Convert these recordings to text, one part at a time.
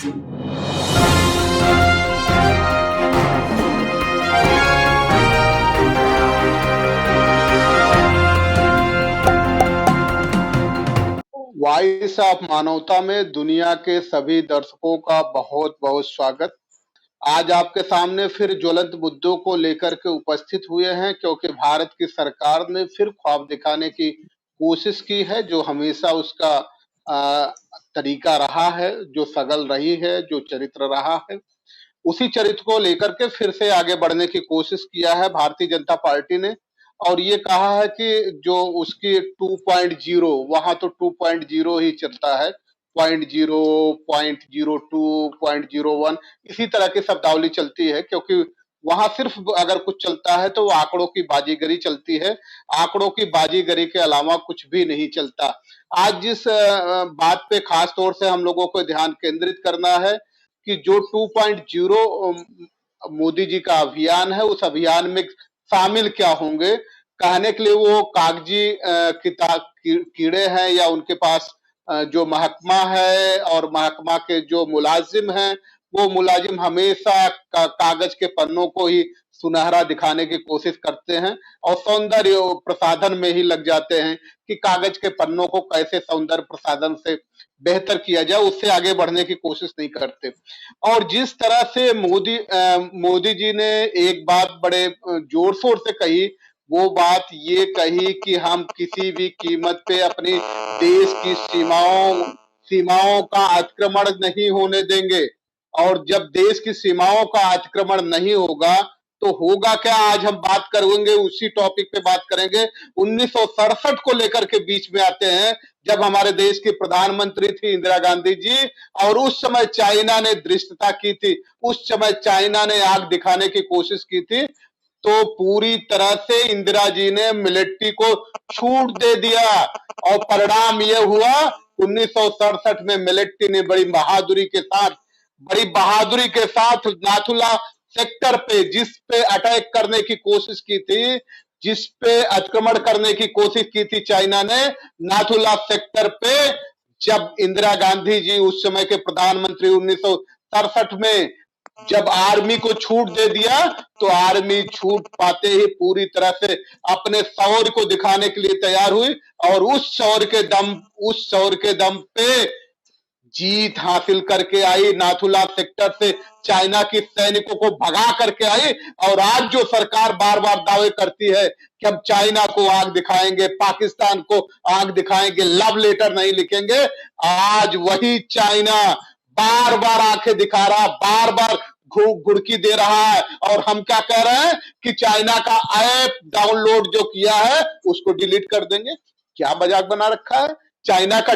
Voice of मानवता में दुनिया के सभी दर्शकों का बहुत बहुत स्वागत। आज आपके सामने फिर ज्वलंत मुद्दों को लेकर के उपस्थित हुए हैं, क्योंकि भारत की सरकार ने फिर ख्वाब दिखाने की कोशिश की है, जो हमेशा उसका तरीका रहा है, जो सगल रही है, जो चरित्र रहा है। उसी चरित्र को लेकर के फिर से आगे बढ़ने की कोशिश किया है भारतीय जनता पार्टी ने, और ये कहा है कि जो उसकी 2.0, वहां तो 2.0 ही चलता है, 0.0, 0.02, 0.01 इसी तरह की शब्दावली चलती है, क्योंकि वहां सिर्फ अगर कुछ चलता है तो वो आंकड़ों की बाजीगरी चलती है। आंकड़ों की बाजीगरी के अलावा कुछ भी नहीं चलता। आज जिस बात पे खास तौर से हम लोगों को ध्यान केंद्रित करना है कि जो 2.0 मोदी जी का अभियान है, उस अभियान में शामिल क्या होंगे। कहने के लिए वो कागजी कीड़े हैं, या उनके पास जो महकमा है और महकमा के जो मुलाजिम हैं, वो मुलाजिम हमेशा कागज के पन्नों को ही सुनहरा दिखाने की कोशिश करते हैं और सौंदर्य प्रसाधन में ही लग जाते हैं कि कागज के पन्नों को कैसे सौंदर्य प्रसाधन से बेहतर किया जाए, उससे आगे बढ़ने की कोशिश नहीं करते। और जिस तरह से मोदी जी ने एक बात बड़े जोर शोर से कही, वो बात ये कही कि हम किसी भी कीमत पे अपनी देश की सीमाओं का अतिक्रमण नहीं होने देंगे। और जब देश की सीमाओं का अतिक्रमण नहीं होगा तो होगा क्या, आज हम बात करेंगे, उसी टॉपिक पे बात करेंगे। 1967 को लेकर के बीच में आते हैं, जब हमारे देश की प्रधानमंत्री थी इंदिरा गांधी जी, और उस समय चाइना ने धृष्टता की थी, उस समय चाइना ने आग दिखाने की कोशिश की थी, तो पूरी तरह से इंदिरा जी ने मिलिट्री को छूट दे दिया, और परिणाम यह हुआ 1967 में मिलिट्री ने बड़ी बहादुरी के साथ नाथुला सेक्टर पे, जिस पे अटैक करने की कोशिश की थी, जिस पे आक्रमण करने की कोशिश की थी चाइना ने, नाथुला सेक्टर पे, जब इंदिरा गांधी जी उस समय के प्रधानमंत्री 1967 में जब आर्मी को छूट दे दिया, तो आर्मी छूट पाते ही पूरी तरह से अपने शौर्य को दिखाने के लिए तैयार हुई, और उस शौर्य के दम पे जीत हासिल करके आई। नाथुला सेक्टर से चाइना की सैनिकों को भगा करके आई। और आज जो सरकार बार बार दावे करती है कि हम चाइना को आग दिखाएंगे, पाकिस्तान को आग दिखाएंगे, लव लेटर नहीं लिखेंगे, आज वही चाइना बार बार आंखें दिखा रहा, बार बार घुड़की दे रहा है। और हम क्या कह रहे हैं कि चाइना का ऐप डाउनलोड जो किया है उसको डिलीट कर देंगे। क्या मजाक बना रखा है। चाइना का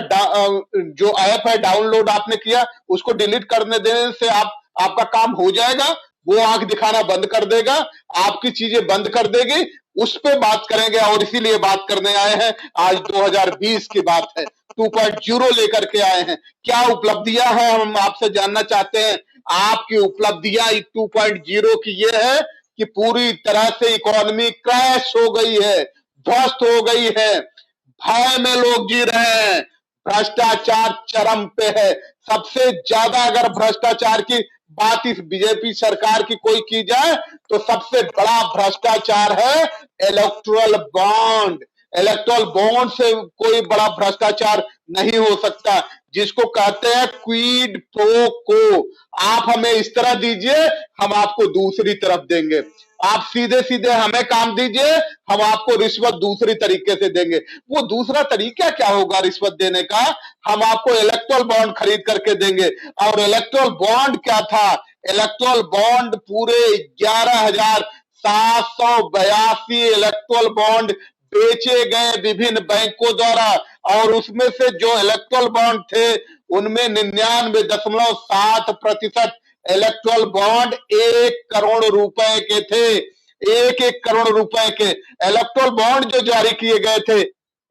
जो ऐप है डाउनलोड आपने किया, उसको डिलीट करने देने से आपका काम हो जाएगा, वो आंख दिखाना बंद कर देगा, आपकी चीजें बंद कर देगी। उस पे बात करेंगे, और इसीलिए बात करने आए हैं। आज 2020 की बात है, 2.0 लेकर के आए हैं। क्या उपलब्धियां हैं, हम आपसे जानना चाहते हैं। आपकी उपलब्धियां 2.0 की ये है कि पूरी तरह से इकोनॉमी क्रैश हो गई है, ध्वस्त हो गई है, भय में लोग जी रहे हैं, भ्रष्टाचार चरम पे है। सबसे ज्यादा अगर भ्रष्टाचार की बात इस बीजेपी सरकार की कोई की जाए तो सबसे बड़ा भ्रष्टाचार है इलेक्टोरल बॉन्ड। इलेक्टोरल बॉन्ड से कोई बड़ा भ्रष्टाचार नहीं हो सकता, जिसको कहते हैं क्विड प्रो को। आप हमें इस तरह दीजिए, हम आपको दूसरी तरफ देंगे। आप सीधे सीधे हमें काम दीजिए, हम आपको रिश्वत दूसरी तरीके से देंगे। वो दूसरा तरीका क्या होगा रिश्वत देने का? हम आपको इलेक्टोरल बॉन्ड खरीद करके देंगे। और इलेक्टोरल बॉन्ड क्या था? इलेक्टोरल बॉन्ड पूरे 11,782 इलेक्टोरल बॉन्ड बेचे गए विभिन्न बैंकों द्वारा, और उसमें से जो इलेक्टोरल बॉन्ड थे उनमें 99.7% इलेक्टोरल बॉन्ड 1 करोड़ रुपए के थे। 1 करोड़ रुपए के इलेक्टोरल बॉन्ड जो जारी किए गए थे,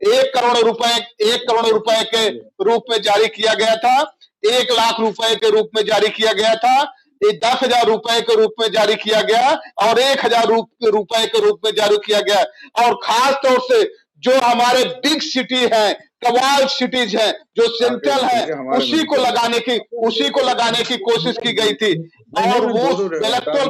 1 करोड़ रुपए के रूप में जारी किया गया था, 1 लाख रुपए के रूप में जारी किया गया था, 10,000 रुपए के रूप में जारी किया गया, और 1,000 रुपए के रूप में जारी किया गया। और खास तौर से जो हमारे बिग सिटी है, कवाल सिटीज है, जो सेंट्रल है, उसी को लगाने की कोशिश की गई थी। और वो इलेक्ट्रल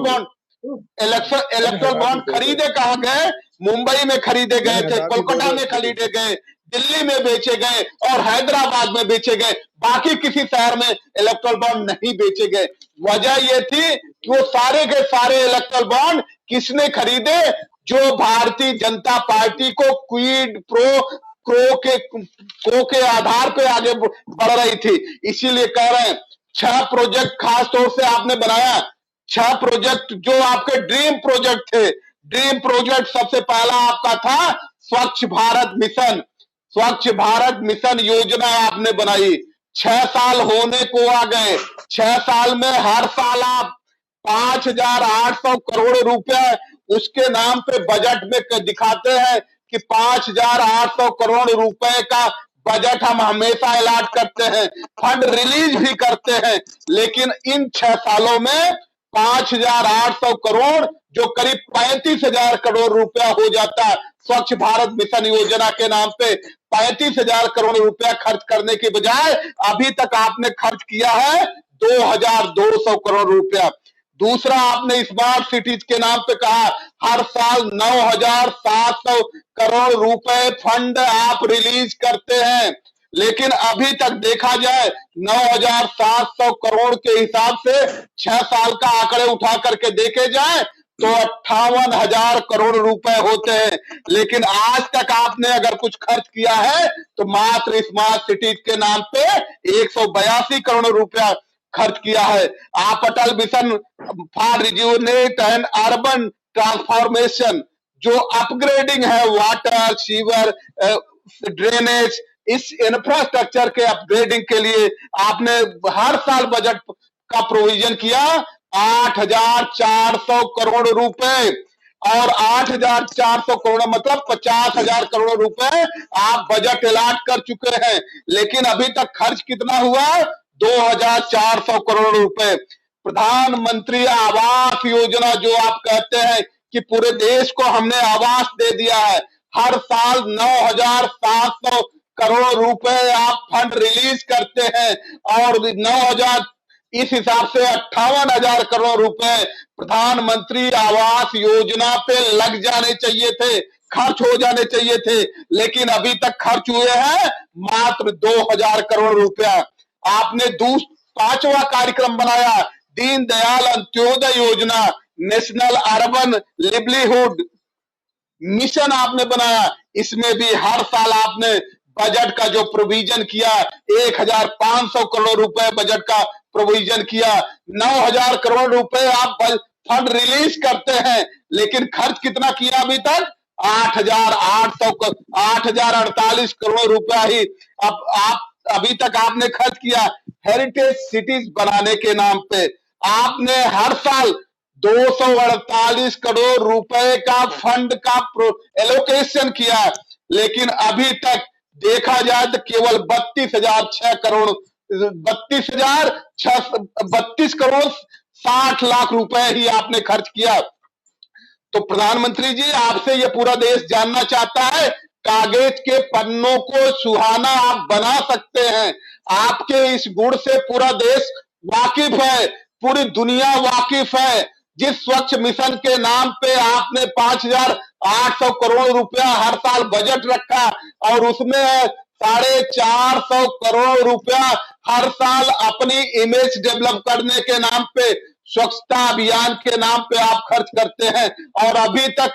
बॉन्ड खरीदे कहाँ गए? मुंबई में खरीदे गए थे, कोलकाता में खरीदे गए, दिल्ली में बेचे गए और हैदराबाद में बेचे गए। बाकी किसी शहर में इलेक्ट्रल बॉन्ड नहीं बेचे गए। वजह ये थी कि वो सारे के सारे इलेक्ट्रल बॉन्ड किसने खरीदे? जो भारतीय जनता पार्टी को क्विड प्रो क्रो के आधार पे आगे बढ़ रही थी। इसीलिए कह रहे हैं 6 प्रोजेक्ट खास तौर से आपने बनाया। 6 प्रोजेक्ट जो आपके ड्रीम प्रोजेक्ट थे। ड्रीम प्रोजेक्ट सबसे पहला आपका था स्वच्छ भारत मिशन। स्वच्छ भारत मिशन योजना आपने बनाई। 6 साल होने को आ गए। 6 साल में हर साल आप 5,800 करोड़ रुपए उसके नाम पे बजट में दिखाते हैं कि 5,800 करोड़ रुपए का बजट हम हमेशा अलॉट करते हैं, फंड रिलीज भी करते हैं। लेकिन इन 6 सालों में 5,800 करोड़ जो करीब 35,000 करोड़ रुपया हो जाता है। स्वच्छ भारत मिशन योजना के नाम पे 35,000 करोड़ रुपया खर्च करने के बजाय अभी तक आपने खर्च किया है 2,200 करोड़ रुपया। दूसरा, आपने स्मार्ट सिटीज के नाम पे कहा हर साल 9,700 करोड़ रुपए फंड आप रिलीज करते हैं। लेकिन अभी तक देखा जाए 9,700 करोड़ के हिसाब से 6 साल का आंकड़े उठा करके देखे जाए तो 58,000 करोड़ रुपए होते हैं। लेकिन आज तक आपने अगर कुछ खर्च किया है तो मात्र स्मार्ट सिटीज के नाम पे 182 करोड़ रुपया खर्च किया है। आप Atal mission for rejuvenate and urban transformation जो अपग्रेडिंग है, वाटर, सीवर, ड्रेनेज, इस इंफ्रास्ट्रक्चर के अपग्रेडिंग के लिए आपने हर साल बजट का प्रोविजन किया 8,400 करोड़ रुपए। और 8,400 करोड़ मतलब 50,000 करोड़ रुपए आप बजट अलॉट कर चुके हैं। लेकिन अभी तक खर्च कितना हुआ? 2,400 करोड़ रुपए। प्रधानमंत्री आवास योजना जो आप कहते हैं कि पूरे देश को हमने आवास दे दिया है, हर साल 9,700 करोड़ रुपए आप फंड रिलीज करते हैं और 9,000 इस हिसाब से 58,000 करोड़ रुपए प्रधानमंत्री आवास योजना पे लग जाने चाहिए थे, खर्च हो जाने चाहिए थे। लेकिन अभी तक खर्च हुए हैं मात्र 2,000 करोड़ रुपया। आपने 5वां कार्यक्रम बनाया दीनदयाल अंत्योदय योजना, नेशनल अर्बन लिवलीहुड मिशन आपने बनाया। इसमें भी हर साल आपने बजट का जो प्रोविजन किया 1,500 करोड़ रुपए बजट का प्रोविजन किया। 9,000 करोड़ रुपए आप फंड रिलीज करते हैं, लेकिन खर्च कितना किया अभी तक? 8,048 करोड़ रुपया ही अब आप अभी तक आपने खर्च किया। हेरिटेज सिटीज बनाने के नाम पे आपने हर साल 248 करोड़ रुपए का फंड का एलोकेशन किया। लेकिन अभी तक देखा जाए तो केवल 32 करोड़ 60 लाख रुपए ही आपने खर्च किया। तो प्रधानमंत्री जी, आपसे ये पूरा देश जानना चाहता है, कागज के पन्नों को सुहाना आप बना सकते हैं। आपके इस गुण से पूरा देश वाकिफ है, पूरी दुनिया वाकिफ है। जिस स्वच्छ मिशन के नाम पे आपने 5,800 करोड़ रुपया हर साल बजट रखा और उसमें 450 करोड़ रुपया हर साल अपनी इमेज डेवलप करने के नाम पे, स्वच्छता अभियान के नाम पे आप खर्च करते हैं और अभी तक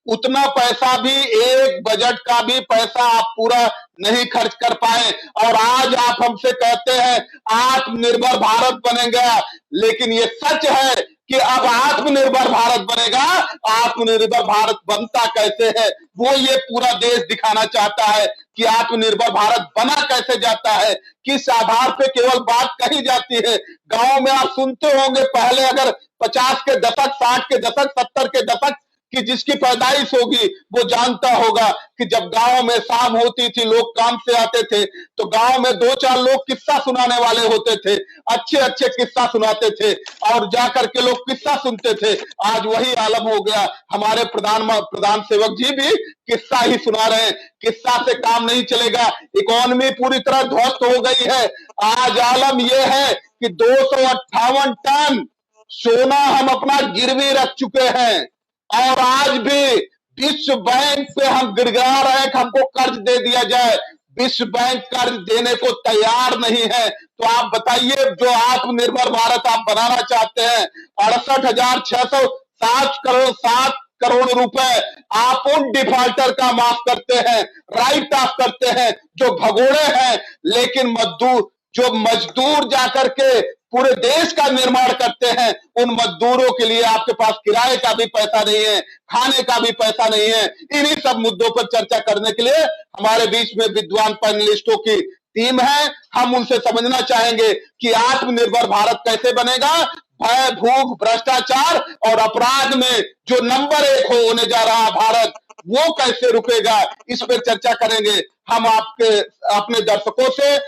उतना पैसा भी, एक बजट का भी पैसा आप पूरा नहीं खर्च कर पाए। और आज आप हमसे कहते हैं आत्मनिर्भर भारत बनेगा। लेकिन ये सच है कि अब आत्मनिर्भर भारत बनेगा। आत्मनिर्भर भारत बनता कैसे है वो ये पूरा देश दिखाना चाहता है कि आत्मनिर्भर भारत बना कैसे जाता है, किस आधार पे केवल बात कही जाती है। गांव में आप सुनते होंगे पहले अगर 50 के दशक, 60 के दशक, 70 के दशक कि जिसकी पैदाइश होगी वो जानता होगा कि जब गांव में शाम होती थी, लोग काम से आते थे, तो गांव में दो चार लोग किस्सा सुनाने वाले होते थे, अच्छे अच्छे किस्सा सुनाते थे और जाकर के लोग किस्सा सुनते थे। आज वही आलम हो गया। हमारे प्रधान सेवक जी भी किस्सा ही सुना रहे हैं। किस्सा से काम नहीं चलेगा, इकोनॉमी पूरी तरह ध्वस्त हो गई है। आज आलम यह है कि 258 टन सोना हम अपना गिरवी रख चुके हैं और आज भी विश्व बैंक पे हम गिड़गिड़ा रहे हैं कि हमको कर्ज दे दिया जाए। विश्व बैंक कर्ज देने को तैयार नहीं है। तो आप बताइए, जो आत्मनिर्भर भारत आप बनाना चाहते हैं, 68,607 करोड़ 7 करोड़ रुपए आप उन डिफॉल्टर का माफ करते हैं, राइट ऑफ करते हैं जो भगोड़े हैं, लेकिन मजदूर जाकर के पूरे देश का निर्माण करते हैं, उन मजदूरों के लिए आपके पास किराए का भी पैसा नहीं है, खाने का भी पैसा नहीं है। इन्हीं सब मुद्दों पर चर्चा करने के लिए हमारे बीच में विद्वान पैनलिस्टों की टीम है। हम उनसे समझना चाहेंगे कि आत्मनिर्भर भारत कैसे बनेगा। भय, भूख, भ्रष्टाचार और अपराध में जो नंबर 1 होने जा रहा भारत, वो कैसे रुकेगा, इस पर चर्चा करेंगे। हम अपने दर्शकों से,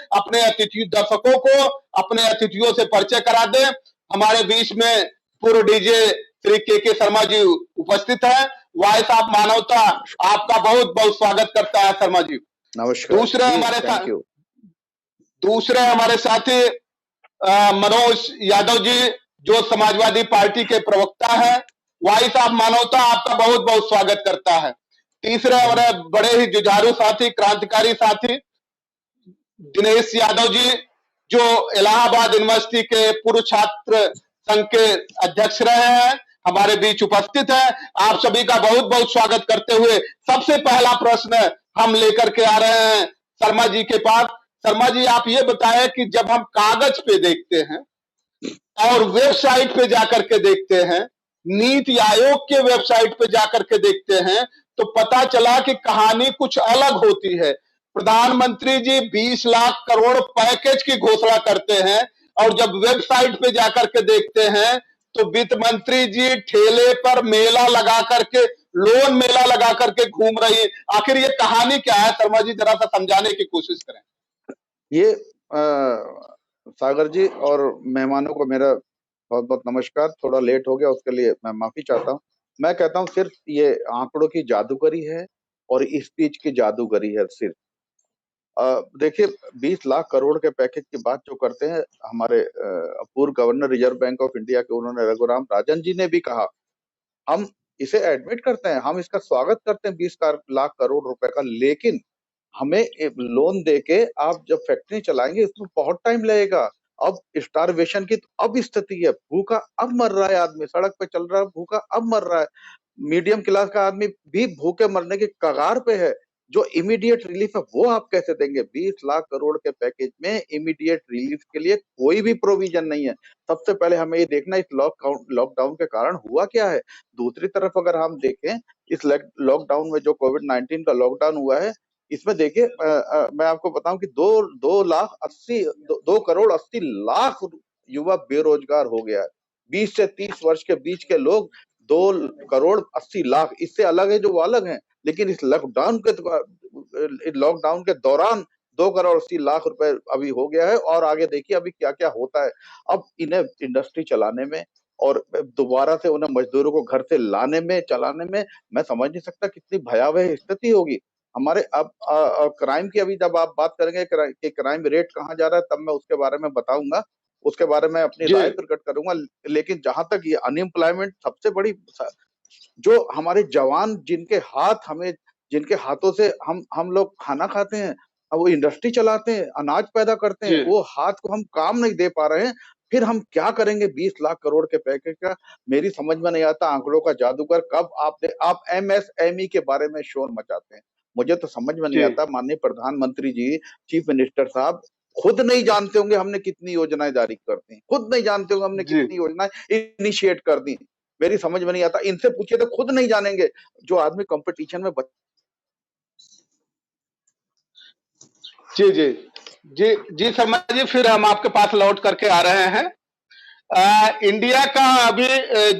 दर्शकों को अपने अतिथियों से परिचय करा दें। हमारे बीच में पूर्व डीजे श्री के शर्मा जी उपस्थित है। वॉइस ऑफ मानवता आपका बहुत बहुत स्वागत करता है शर्मा जी। नमस्कार। दूसरे हमारे साथी मनोज यादव जी, जो समाजवादी पार्टी के प्रवक्ता है। वॉइस ऑफ मानवता आपका बहुत बहुत स्वागत करता है। तीसरे हमारे बड़े ही जुझारू साथी, क्रांतिकारी साथी दिनेश यादव जी, जो इलाहाबाद यूनिवर्सिटी के पूर्व छात्र संघ के अध्यक्ष रहे हैं, हमारे बीच उपस्थित है। आप सभी का बहुत बहुत स्वागत करते हुए सबसे पहला प्रश्न हम लेकर के आ रहे हैं शर्मा जी के पास। शर्मा जी, आप ये बताएं कि जब हम कागज पे देखते हैं और वेबसाइट पे जाकर के देखते हैं, नीति आयोग के वेबसाइट पे जाकर के देखते हैं, तो पता चला कि कहानी कुछ अलग होती है। प्रधानमंत्री जी 20 लाख करोड़ पैकेज की घोषणा करते हैं और जब वेबसाइट पे जाकर के देखते हैं तो वित्त मंत्री जी ठेले पर मेला लगा करके, लोन मेला लगा करके घूम रही है। आखिर ये कहानी क्या है शर्मा जी, जरा सा समझाने की कोशिश करें। ये सागर जी और मेहमानों को मेरा बहुत बहुत नमस्कार। थोड़ा लेट हो गया, उसके लिए मैं माफी चाहता हूँ। मैं कहता हूँ सिर्फ ये आंकड़ों की जादूगरी है और स्पीच की जादूगरी है सिर्फ। देखिए, 20 लाख करोड़ के पैकेज की बात जो करते हैं, हमारे पूर्व governor reserve bank of India के उन्होंने रघुराम राजन जी ने भी कहा, हम इसे एडमिट करते हैं, हम इसका स्वागत करते हैं 20 लाख करोड़ रुपए का, लेकिन हमें लोन देके आप जब फैक्ट्री चलाएंगे उसमें बहुत टाइम लगेगा। अब स्टारवेशन की तो अब स्थिति है, भूखा अब मर रहा है आदमी, सड़क पे चल रहा है भूखा अब मर रहा है। मीडियम क्लास का आदमी भी भूखे मरने के कगार पे है। जो इमीडिएट रिलीफ है वो आप कैसे देंगे? 20 लाख करोड़ के पैकेज में इमीडिएट रिलीफ के लिए कोई भी प्रोविजन नहीं है। सबसे पहले हमें ये देखना इस लॉकडाउन के कारण हुआ क्या है। दूसरी तरफ अगर हम देखें, इस लॉकडाउन में जो कोविड-19 का लॉकडाउन हुआ है, इसमें देखिए मैं आपको बताऊं कि 2 करोड़ 80 लाख युवा बेरोजगार हो गया है। 20 से 30 वर्ष के बीच के लोग 2 करोड़ 80 लाख, इससे अलग है जो वो अलग हैं, लेकिन इस लॉकडाउन के दौरान 2 करोड़ 80 लाख रुपए अभी हो गया है। और आगे देखिए अभी क्या क्या होता है। अब इन्हें इंडस्ट्री चलाने में और दोबारा से उन्हें मजदूरों को घर से लाने में, चलाने में, मैं समझ नहीं सकता कितनी भयावह स्थिति होगी हमारे। अब क्राइम की अभी जब आप बात करेंगे कि क्राइम रेट कहाँ जा रहा है, तब मैं उसके बारे में बताऊंगा, उसके बारे में अपनी राय प्रकट करूंगा। लेकिन जहां तक ये अनएम्प्लॉयमेंट, सबसे बड़ी जो हमारे जवान जिनके हाथों से हम लोग खाना खाते हैं, वो इंडस्ट्री चलाते हैं, अनाज पैदा करते हैं, वो हाथ को हम काम नहीं दे पा रहे हैं, फिर हम क्या करेंगे 20 लाख करोड़ के पैकेज का? मेरी समझ में नहीं आता। आंकड़ों का जादूगर कब आप एमएसएमई के बारे में शोर मचाते हैं, मुझे तो समझ में नहीं आता। माननीय प्रधानमंत्री जी, चीफ मिनिस्टर साहब खुद नहीं जानते होंगे हमने कितनी योजनाएं जारी कर दी, खुद नहीं जानते होंगे हमने कितनी योजनाएं इनिशिएट कर दी। मेरी समझ में नहीं आता। इनसे पूछिए तो खुद नहीं जानेंगे। जो आदमी कंपटीशन में जी शर्मा जी, फिर हम आपके पास लौट करके आ रहे हैं। इंडिया का अभी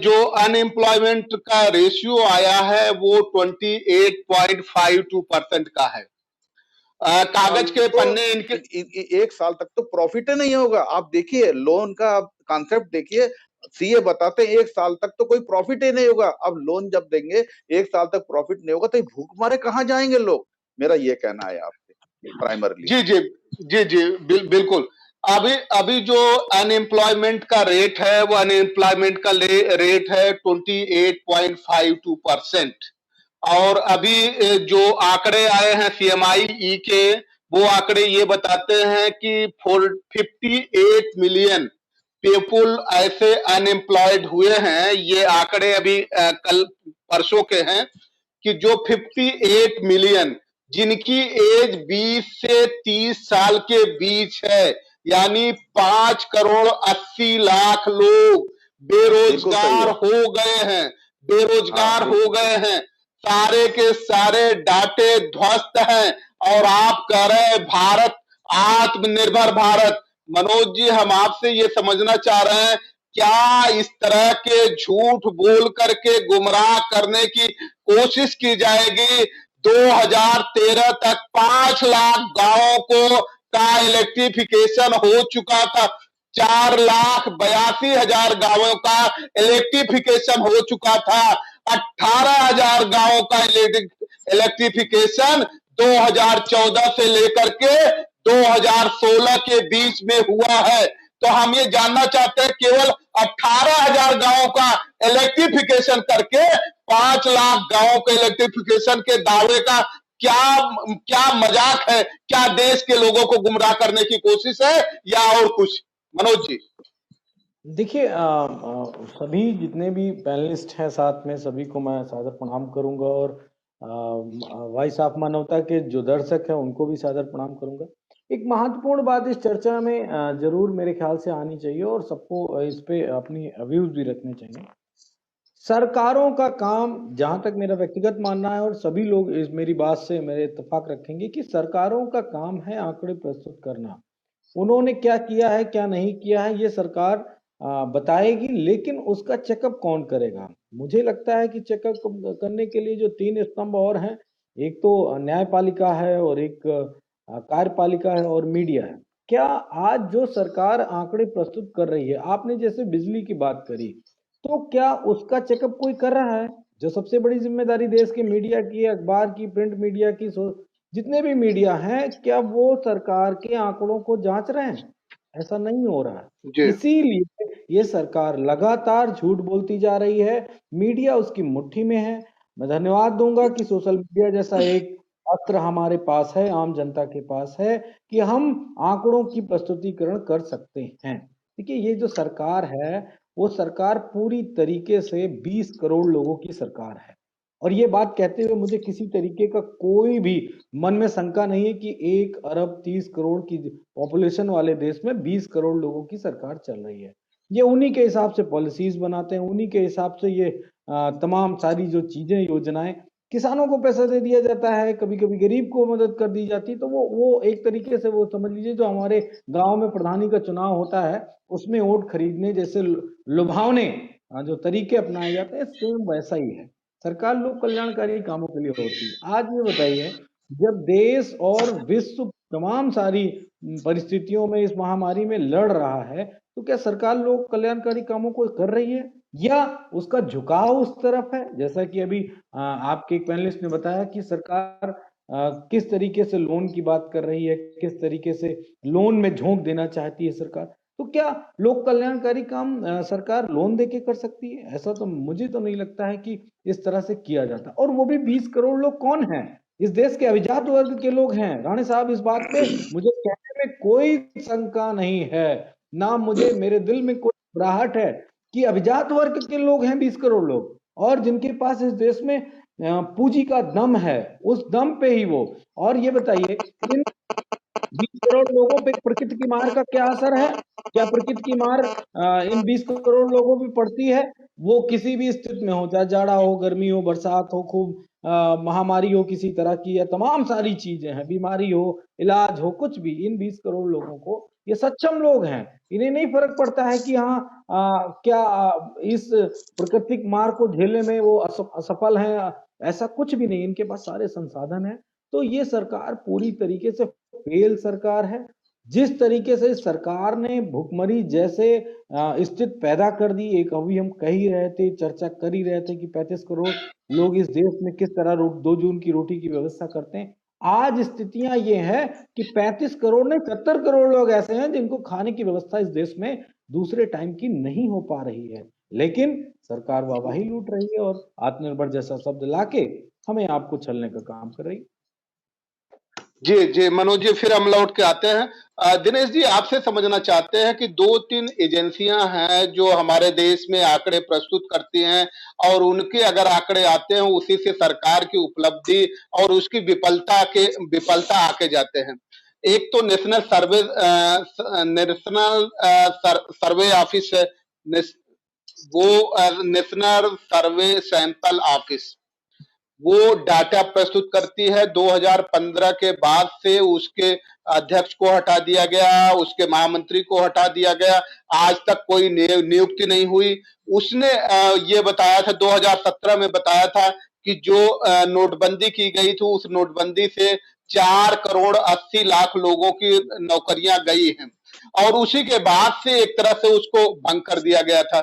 जो अनएम्प्लॉयमेंट का रेशियो आया है वो 28.52% का है। कागज के तो पन्ने इनके एक साल तक तो प्रॉफिट ही नहीं होगा। आप देखिए लोन का कॉन्सेप्ट देखिए, सीए बताते हैं एक साल तक तो कोई प्रॉफिट ही नहीं होगा। अब लोन जब देंगे एक साल तक प्रॉफिट नहीं होगा तो ये भूख मारे कहाँ जाएंगे लोग, मेरा ये कहना है आपसे प्राइमरली। जी जी जी बिल्कुल। अभी अभी जो अनएम्प्लॉयमेंट का रेट है वो अनएम्प्लॉयमेंट का रेट है 28.52%। और अभी जो आंकड़े आए हैं सीएमआई के, वो आंकड़े ये बताते हैं कि 58 मिलियन पीपुल ऐसे अनएम्प्लॉयड हुए हैं। ये आंकड़े अभी कल परसों के हैं कि जो 58 मिलियन जिनकी एज 20 से 30 साल के बीच है, यानी 5 करोड़ 80 लाख लोग बेरोजगार हो गए हैं, बेरोजगार हो गए हैं। सारे के सारे डाटे ध्वस्त हैं और आप कह रहे हैं भारत आत्मनिर्भर भारत। मनोज जी, हम आपसे ये समझना चाह रहे हैं, क्या इस तरह के झूठ बोल करके गुमराह करने की कोशिश की जाएगी? 2013 तक 5 लाख गांवों को का इलेक्ट्रिफिकेशन हो चुका था। 4,82,000 गांवों का इलेक्ट्रिफिकेशन हो चुका था। 18,000 गांवों का इलेक्ट्रिफिकेशन 2014 से लेकर के 2016 के बीच में हुआ है। तो हम ये जानना चाहते हैं, केवल 18,000 गांवों का इलेक्ट्रिफिकेशन करके 5 लाख गांवों के इलेक्ट्रिफिकेशन के दावे का क्या क्या मजाक है? क्या देश के लोगों को गुमराह करने की कोशिश है या और कुछ? मनोज जी। देखिए, सभी जितने भी पैनलिस्ट हैं साथ में, सभी को मैं सादर प्रणाम करूंगा और वॉइस ऑफ मानवता के जो दर्शक हैं उनको भी सादर प्रणाम करूंगा। एक महत्वपूर्ण बात इस चर्चा में जरूर मेरे ख्याल से आनी चाहिए और सबको इस पे अपनी व्यूज भी रखने चाहिए। सरकारों का काम, जहां तक मेरा व्यक्तिगत मानना है और सभी लोग इस मेरी बात से मेरे इत्तेफाक रखेंगे कि सरकारों का काम है आंकड़े प्रस्तुत करना। उन्होंने क्या किया है, क्या नहीं किया है, ये सरकार बताएगी, लेकिन उसका चेकअप कौन करेगा? मुझे लगता है कि चेकअप करने के लिए जो 3 स्तंभ और हैं, एक तो न्यायपालिका है और एक कार्यपालिका है और मीडिया है। क्या आज जो सरकार आंकड़े प्रस्तुत कर रही है, आपने जैसे बिजली की बात करी, तो क्या उसका चेकअप कोई कर रहा है? जो सबसे बड़ी जिम्मेदारी देश के मीडिया की, अखबार की, प्रिंट मीडिया की, जितने भी मीडिया हैं, क्या वो सरकार के आंकड़ों को जांच रहे हैं? ऐसा नहीं हो रहा है। इसीलिए ये सरकार लगातार झूठ बोलती जा रही है, मीडिया उसकी मुट्ठी में है। मैं धन्यवाद दूंगा कि सोशल मीडिया जैसा एक अस्त्र हमारे पास है, आम जनता के पास है, कि हम आंकड़ों की प्रस्तुतिकरण कर सकते हैं। देखिए, ये जो सरकार है, वो सरकार पूरी तरीके से 20 करोड़ लोगों की सरकार है। और ये बात कहते हुए मुझे किसी तरीके का कोई भी मन में शंका नहीं है कि 1 अरब 30 करोड़ की पॉपुलेशन वाले देश में 20 करोड़ लोगों की सरकार चल रही है। ये उन्हीं के हिसाब से पॉलिसीज बनाते हैं, उन्हीं के हिसाब से ये तमाम सारी जो चीजें, योजनाएं, किसानों को पैसा दे दिया जाता है, कभी कभी गरीब को मदद कर दी जाती है। तो वो एक तरीके से वो समझ लीजिए, जो हमारे गांव में प्रधानी का चुनाव होता है उसमें वोट खरीदने जैसे लुभावने जो तरीके अपनाए जाते हैं, सेम वैसा ही है। सरकार लोक कल्याणकारी कामों के लिए होती है। आज ये बताइए, जब देश और विश्व तमाम सारी परिस्थितियों में इस महामारी में लड़ रहा है, तो क्या सरकार लोक कल्याणकारी कामों को कर रही है या उसका झुकाव उस तरफ है? जैसा कि अभी आपके एक पैनलिस्ट ने बताया कि सरकार किस तरीके से लोन की बात कर रही है, किस तरीके से लोन में झोंक देना चाहती है सरकार। तो क्या लोक कल्याणकारी काम सरकार लोन देके कर सकती है? ऐसा तो मुझे तो नहीं लगता है कि इस तरह से किया जाता। और वो भी 20 करोड़ लोग कौन हैं? इस देश के अभिजात वर्ग के लोग हैं। राणे साहब, इस बात पे मुझे कहने में कोई शंका नहीं है, ना मुझे मेरे दिल में कोई घबराहट है कि अभिजात वर्ग के लोग हैं 20 करोड़ लोग, और जिनके पास इस देश में पूंजी का दम है, उस दम पे ही वो। और ये बताइए, इन 20 करोड़ लोगों पे प्रकृति की मार का क्या असर है? क्या प्रकृति की मार इन 20 करोड़ लोगों पे पड़ती है? वो किसी भी स्थिति में हो, चाहे जाड़ा हो, गर्मी हो, बरसात हो, खूब महामारी हो किसी तरह की, या तमाम सारी चीजें हैं, बीमारी हो, इलाज हो, कुछ भी, इन 20 करोड़ लोगों को ये सक्षम लोग हैं, इन्हें नहीं फर्क पड़ता है कि हाँ इस प्राकृतिक मार को झेलने में वो असफल हैं, ऐसा कुछ भी नहीं, इनके पास सारे संसाधन हैं। तो ये सरकार पूरी तरीके से फेल सरकार है। जिस तरीके से सरकार ने भुखमरी जैसे स्थिति पैदा कर दी, एक अभी हम कह ही रहे थे, चर्चा कर ही रहे थे कि 35 करोड़ लोग इस देश में किस तरह 2 जून की रोटी की व्यवस्था करते हैं। आज स्थितियां ये है कि 35 करोड़ नहीं 70 करोड़ लोग ऐसे हैं जिनको खाने की व्यवस्था इस देश में दूसरे टाइम की नहीं हो पा रही है, लेकिन सरकार वाहवाही लूट रही है और आत्मनिर्भर जैसा शब्द लाके हमें आपको छलने का काम कर रही है। जी जी मनोज जी, फिर हम लौट के आते हैं। दिनेश जी, आपसे समझना चाहते हैं कि 2-3 एजेंसियां हैं जो हमारे देश में आंकड़े प्रस्तुत करती हैं और उनके अगर आंकड़े आते हैं उसी से सरकार की उपलब्धि और उसकी विफलता आके जाते हैं। एक तो नेशनल सर्वे ऑफिस है, नेशनल सर्वे सैंपल ऑफिस, वो डाटा प्रस्तुत करती है। 2015 के बाद से उसके अध्यक्ष को हटा दिया गया, उसके महामंत्री को हटा दिया गया, आज तक कोई नियुक्ति नहीं हुई। उसने ये बताया था, 2017 में बताया था कि जो नोटबंदी की गई थी, उस नोटबंदी से 4 करोड़ 80 लाख लोगों की नौकरियां गई हैं और उसी के बाद से एक तरह से उसको भंग कर दिया गया था।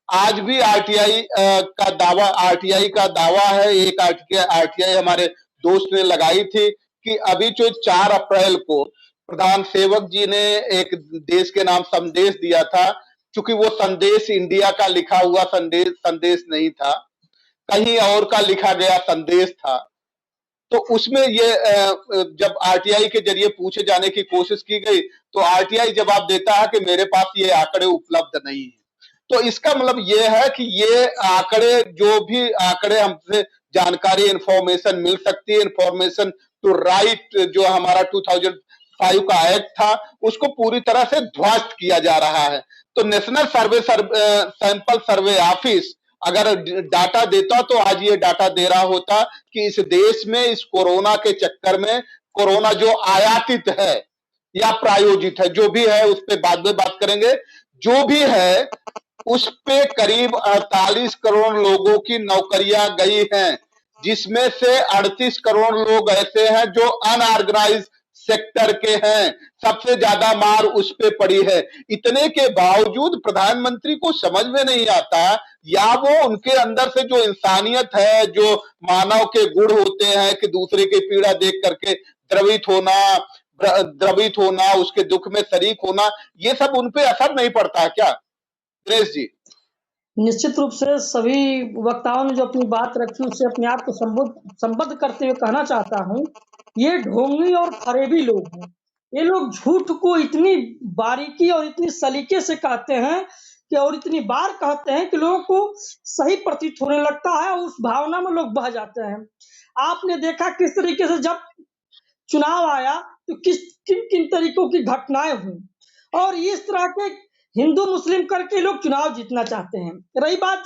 आज भी आरटीआई का दावा है, एक आरटीआई हमारे दोस्त ने लगाई थी कि अभी जो 4 अप्रैल को प्रधान सेवक जी ने एक देश के नाम संदेश दिया था, क्योंकि वो संदेश इंडिया का लिखा हुआ संदेश नहीं था, कहीं और का लिखा गया संदेश था। तो उसमें ये जब आरटीआई के जरिए पूछे जाने की कोशिश की गई तो आरटीआई जवाब देता है कि मेरे पास ये आंकड़े उपलब्ध नहीं है। तो इसका मतलब ये है कि ये आंकड़े, जो भी आंकड़े हमसे जानकारी इंफॉर्मेशन मिल सकती है, इंफॉर्मेशन टू राइट जो हमारा 2005 का एक्ट था, उसको पूरी तरह से ध्वस्त किया जा रहा है। तो नेशनल सैंपल सर्वे ऑफिस अगर डाटा देता तो आज ये डाटा दे रहा होता कि इस देश में इस कोरोना के चक्कर में, कोरोना जो आयातित है या प्रायोजित है, जो भी है उस पर बाद में बात करेंगे, जो भी है उस पे करीब 48 करोड़ लोगों की नौकरियां गई हैं, जिसमें से 38 करोड़ लोग ऐसे हैं जो अनऑर्गेनाइज सेक्टर के हैं। सबसे ज्यादा मार उस पे पड़ी है। इतने के बावजूद प्रधानमंत्री को समझ में नहीं आता, या वो उनके अंदर से जो इंसानियत है, जो मानव के गुण होते हैं कि दूसरे की पीड़ा देख करके द्रवित होना, उसके दुख में शरीक होना, ये सब उन पे असर नहीं पड़ता है क्या दिनेश जी? निश्चित रूप से सभी वक्ताओं ने जो अपनी बात रखी उससे अपने आप को संबद्ध करते हुए कहना चाहता हूँ, ये ढोंगी और फरेबी लोग हैं। ये लोग झूठ को इतनी बारीकी और इतनी सलीके से कहते हैं कि और इतनी बार कहते हैं कि लोगों को सही प्रतीत होने लगता है, उस भावना में लोग बह जाते हैं। आपने देखा किस तरीके से जब चुनाव आया तो किन किन तरीकों की घटनाएं हुई, और इस तरह के हिंदू मुस्लिम करके लोग चुनाव जीतना चाहते हैं। रही बात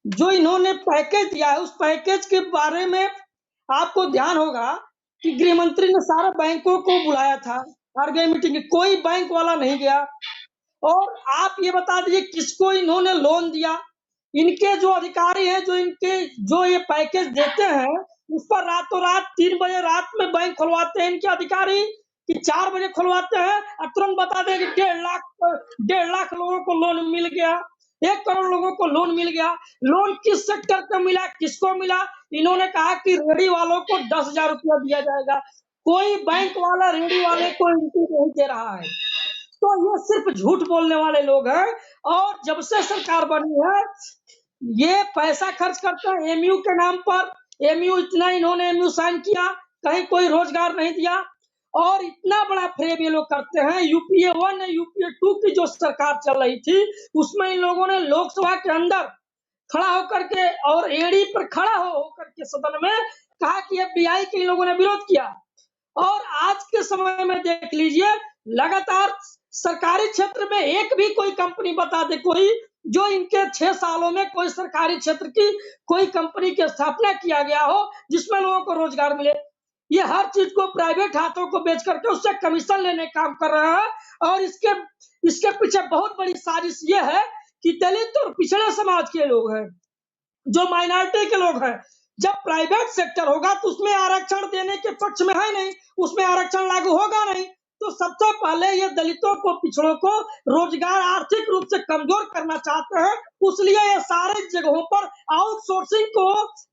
जो इन्होंने पैकेज दिया है, उस पैकेज के बारे में आपको ध्यान होगा कि गृह मंत्री ने सारे बैंकों को बुलाया था आरबीआई मीटिंग, कोई बैंक वाला नहीं गया। और आप ये बता दीजिए किसको इन्होंने लोन दिया। इनके जो अधिकारी हैं, जो ये पैकेज देते हैं, उस पर रातों रात 3 बजे रात में बैंक खुलवाते हैं इनके अधिकारी, कि 4 बजे खुलवाते हैं और तुरंत बता दें कि 1.5 लाख लोगों को लोन मिल गया, 1 करोड़ लोगों को लोन मिल गया। लोन किस सेक्टर को मिला, किसको मिला? इन्होंने कहा कि रेडी वालों को 10,000 रुपया दिया जाएगा। कोई बैंक वाला रेडी वाले को एंट्री नहीं दे रहा है। तो ये सिर्फ झूठ बोलने वाले लोग हैं। और जब से सरकार बनी है, ये पैसा खर्च करते हैं एमयू के नाम पर। एमयू इतना इन्होंने एमयू साइन किया, कहीं कोई रोजगार नहीं दिया, और इतना बड़ा फ्रेब ये लोग करते हैं। यूपीए 1 यूपीए 2 की जो सरकार चल रही थी, उसमें इन लोगों ने लोकसभा के अंदर खड़ा होकर के और एड़ी पर खड़ा होकर के सदन में कहा कि एफडीआई के इन लोगों ने विरोध किया। और आज के समय में देख लीजिए, लगातार सरकारी क्षेत्र में एक भी कोई कंपनी बता दे कोई, जो इनके 6 सालों में कोई सरकारी क्षेत्र की कोई कंपनी की स्थापना किया गया हो जिसमें लोगों को रोजगार मिले। ये हर चीज को प्राइवेट हाथों को बेच करके उससे कमीशन लेने का काम कर रहे हैं। और इसके पीछे बहुत बड़ी साजिश ये है कि दलित और पिछड़े समाज के लोग हैं, जो माइनॉरिटी के लोग हैं, जब प्राइवेट सेक्टर होगा तो उसमें आरक्षण देने के पक्ष में है नहीं, उसमें आरक्षण लागू होगा नहीं। तो सबसे पहले ये दलितों को, पिछड़ों को रोजगार आर्थिक रूप से कमजोर करना चाहते हैं, इसलिए ये सारे जगहों पर आउटसोर्सिंग को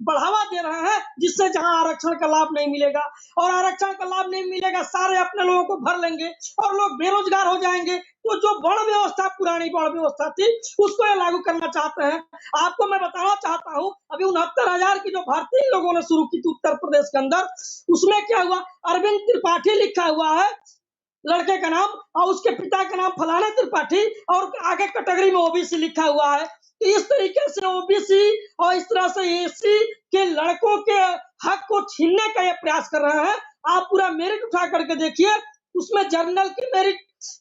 बढ़ावा दे रहे हैं, जिससे जहां आरक्षण का लाभ नहीं मिलेगा और आरक्षण का लाभ नहीं मिलेगा, सारे अपने लोगों को भर लेंगे और लोग बेरोजगार हो जाएंगे। तो जो वर्ण व्यवस्था, पुरानी वर्ण व्यवस्था थी, उसको ये लागू करना चाहते हैं। आपको मैं बताना चाहता हूँ, अभी 69,000 की जो भर्ती लोगों ने शुरू की थी उत्तर प्रदेश के अंदर, उसमें क्या हुआ, अरविंद त्रिपाठी लिखा हुआ है लड़के का नाम, और उसके पिता का नाम फलाना त्रिपाठी, और आगे कैटेगरी में ओबीसी लिखा हुआ है। तो इस तरीके से ओबीसी और इस तरह से एसी के लड़कों के हक को छीनने का ये प्रयास कर रहे हैं। आप पूरा मेरिट उठा करके देखिए, उसमें जनरल की मेरिट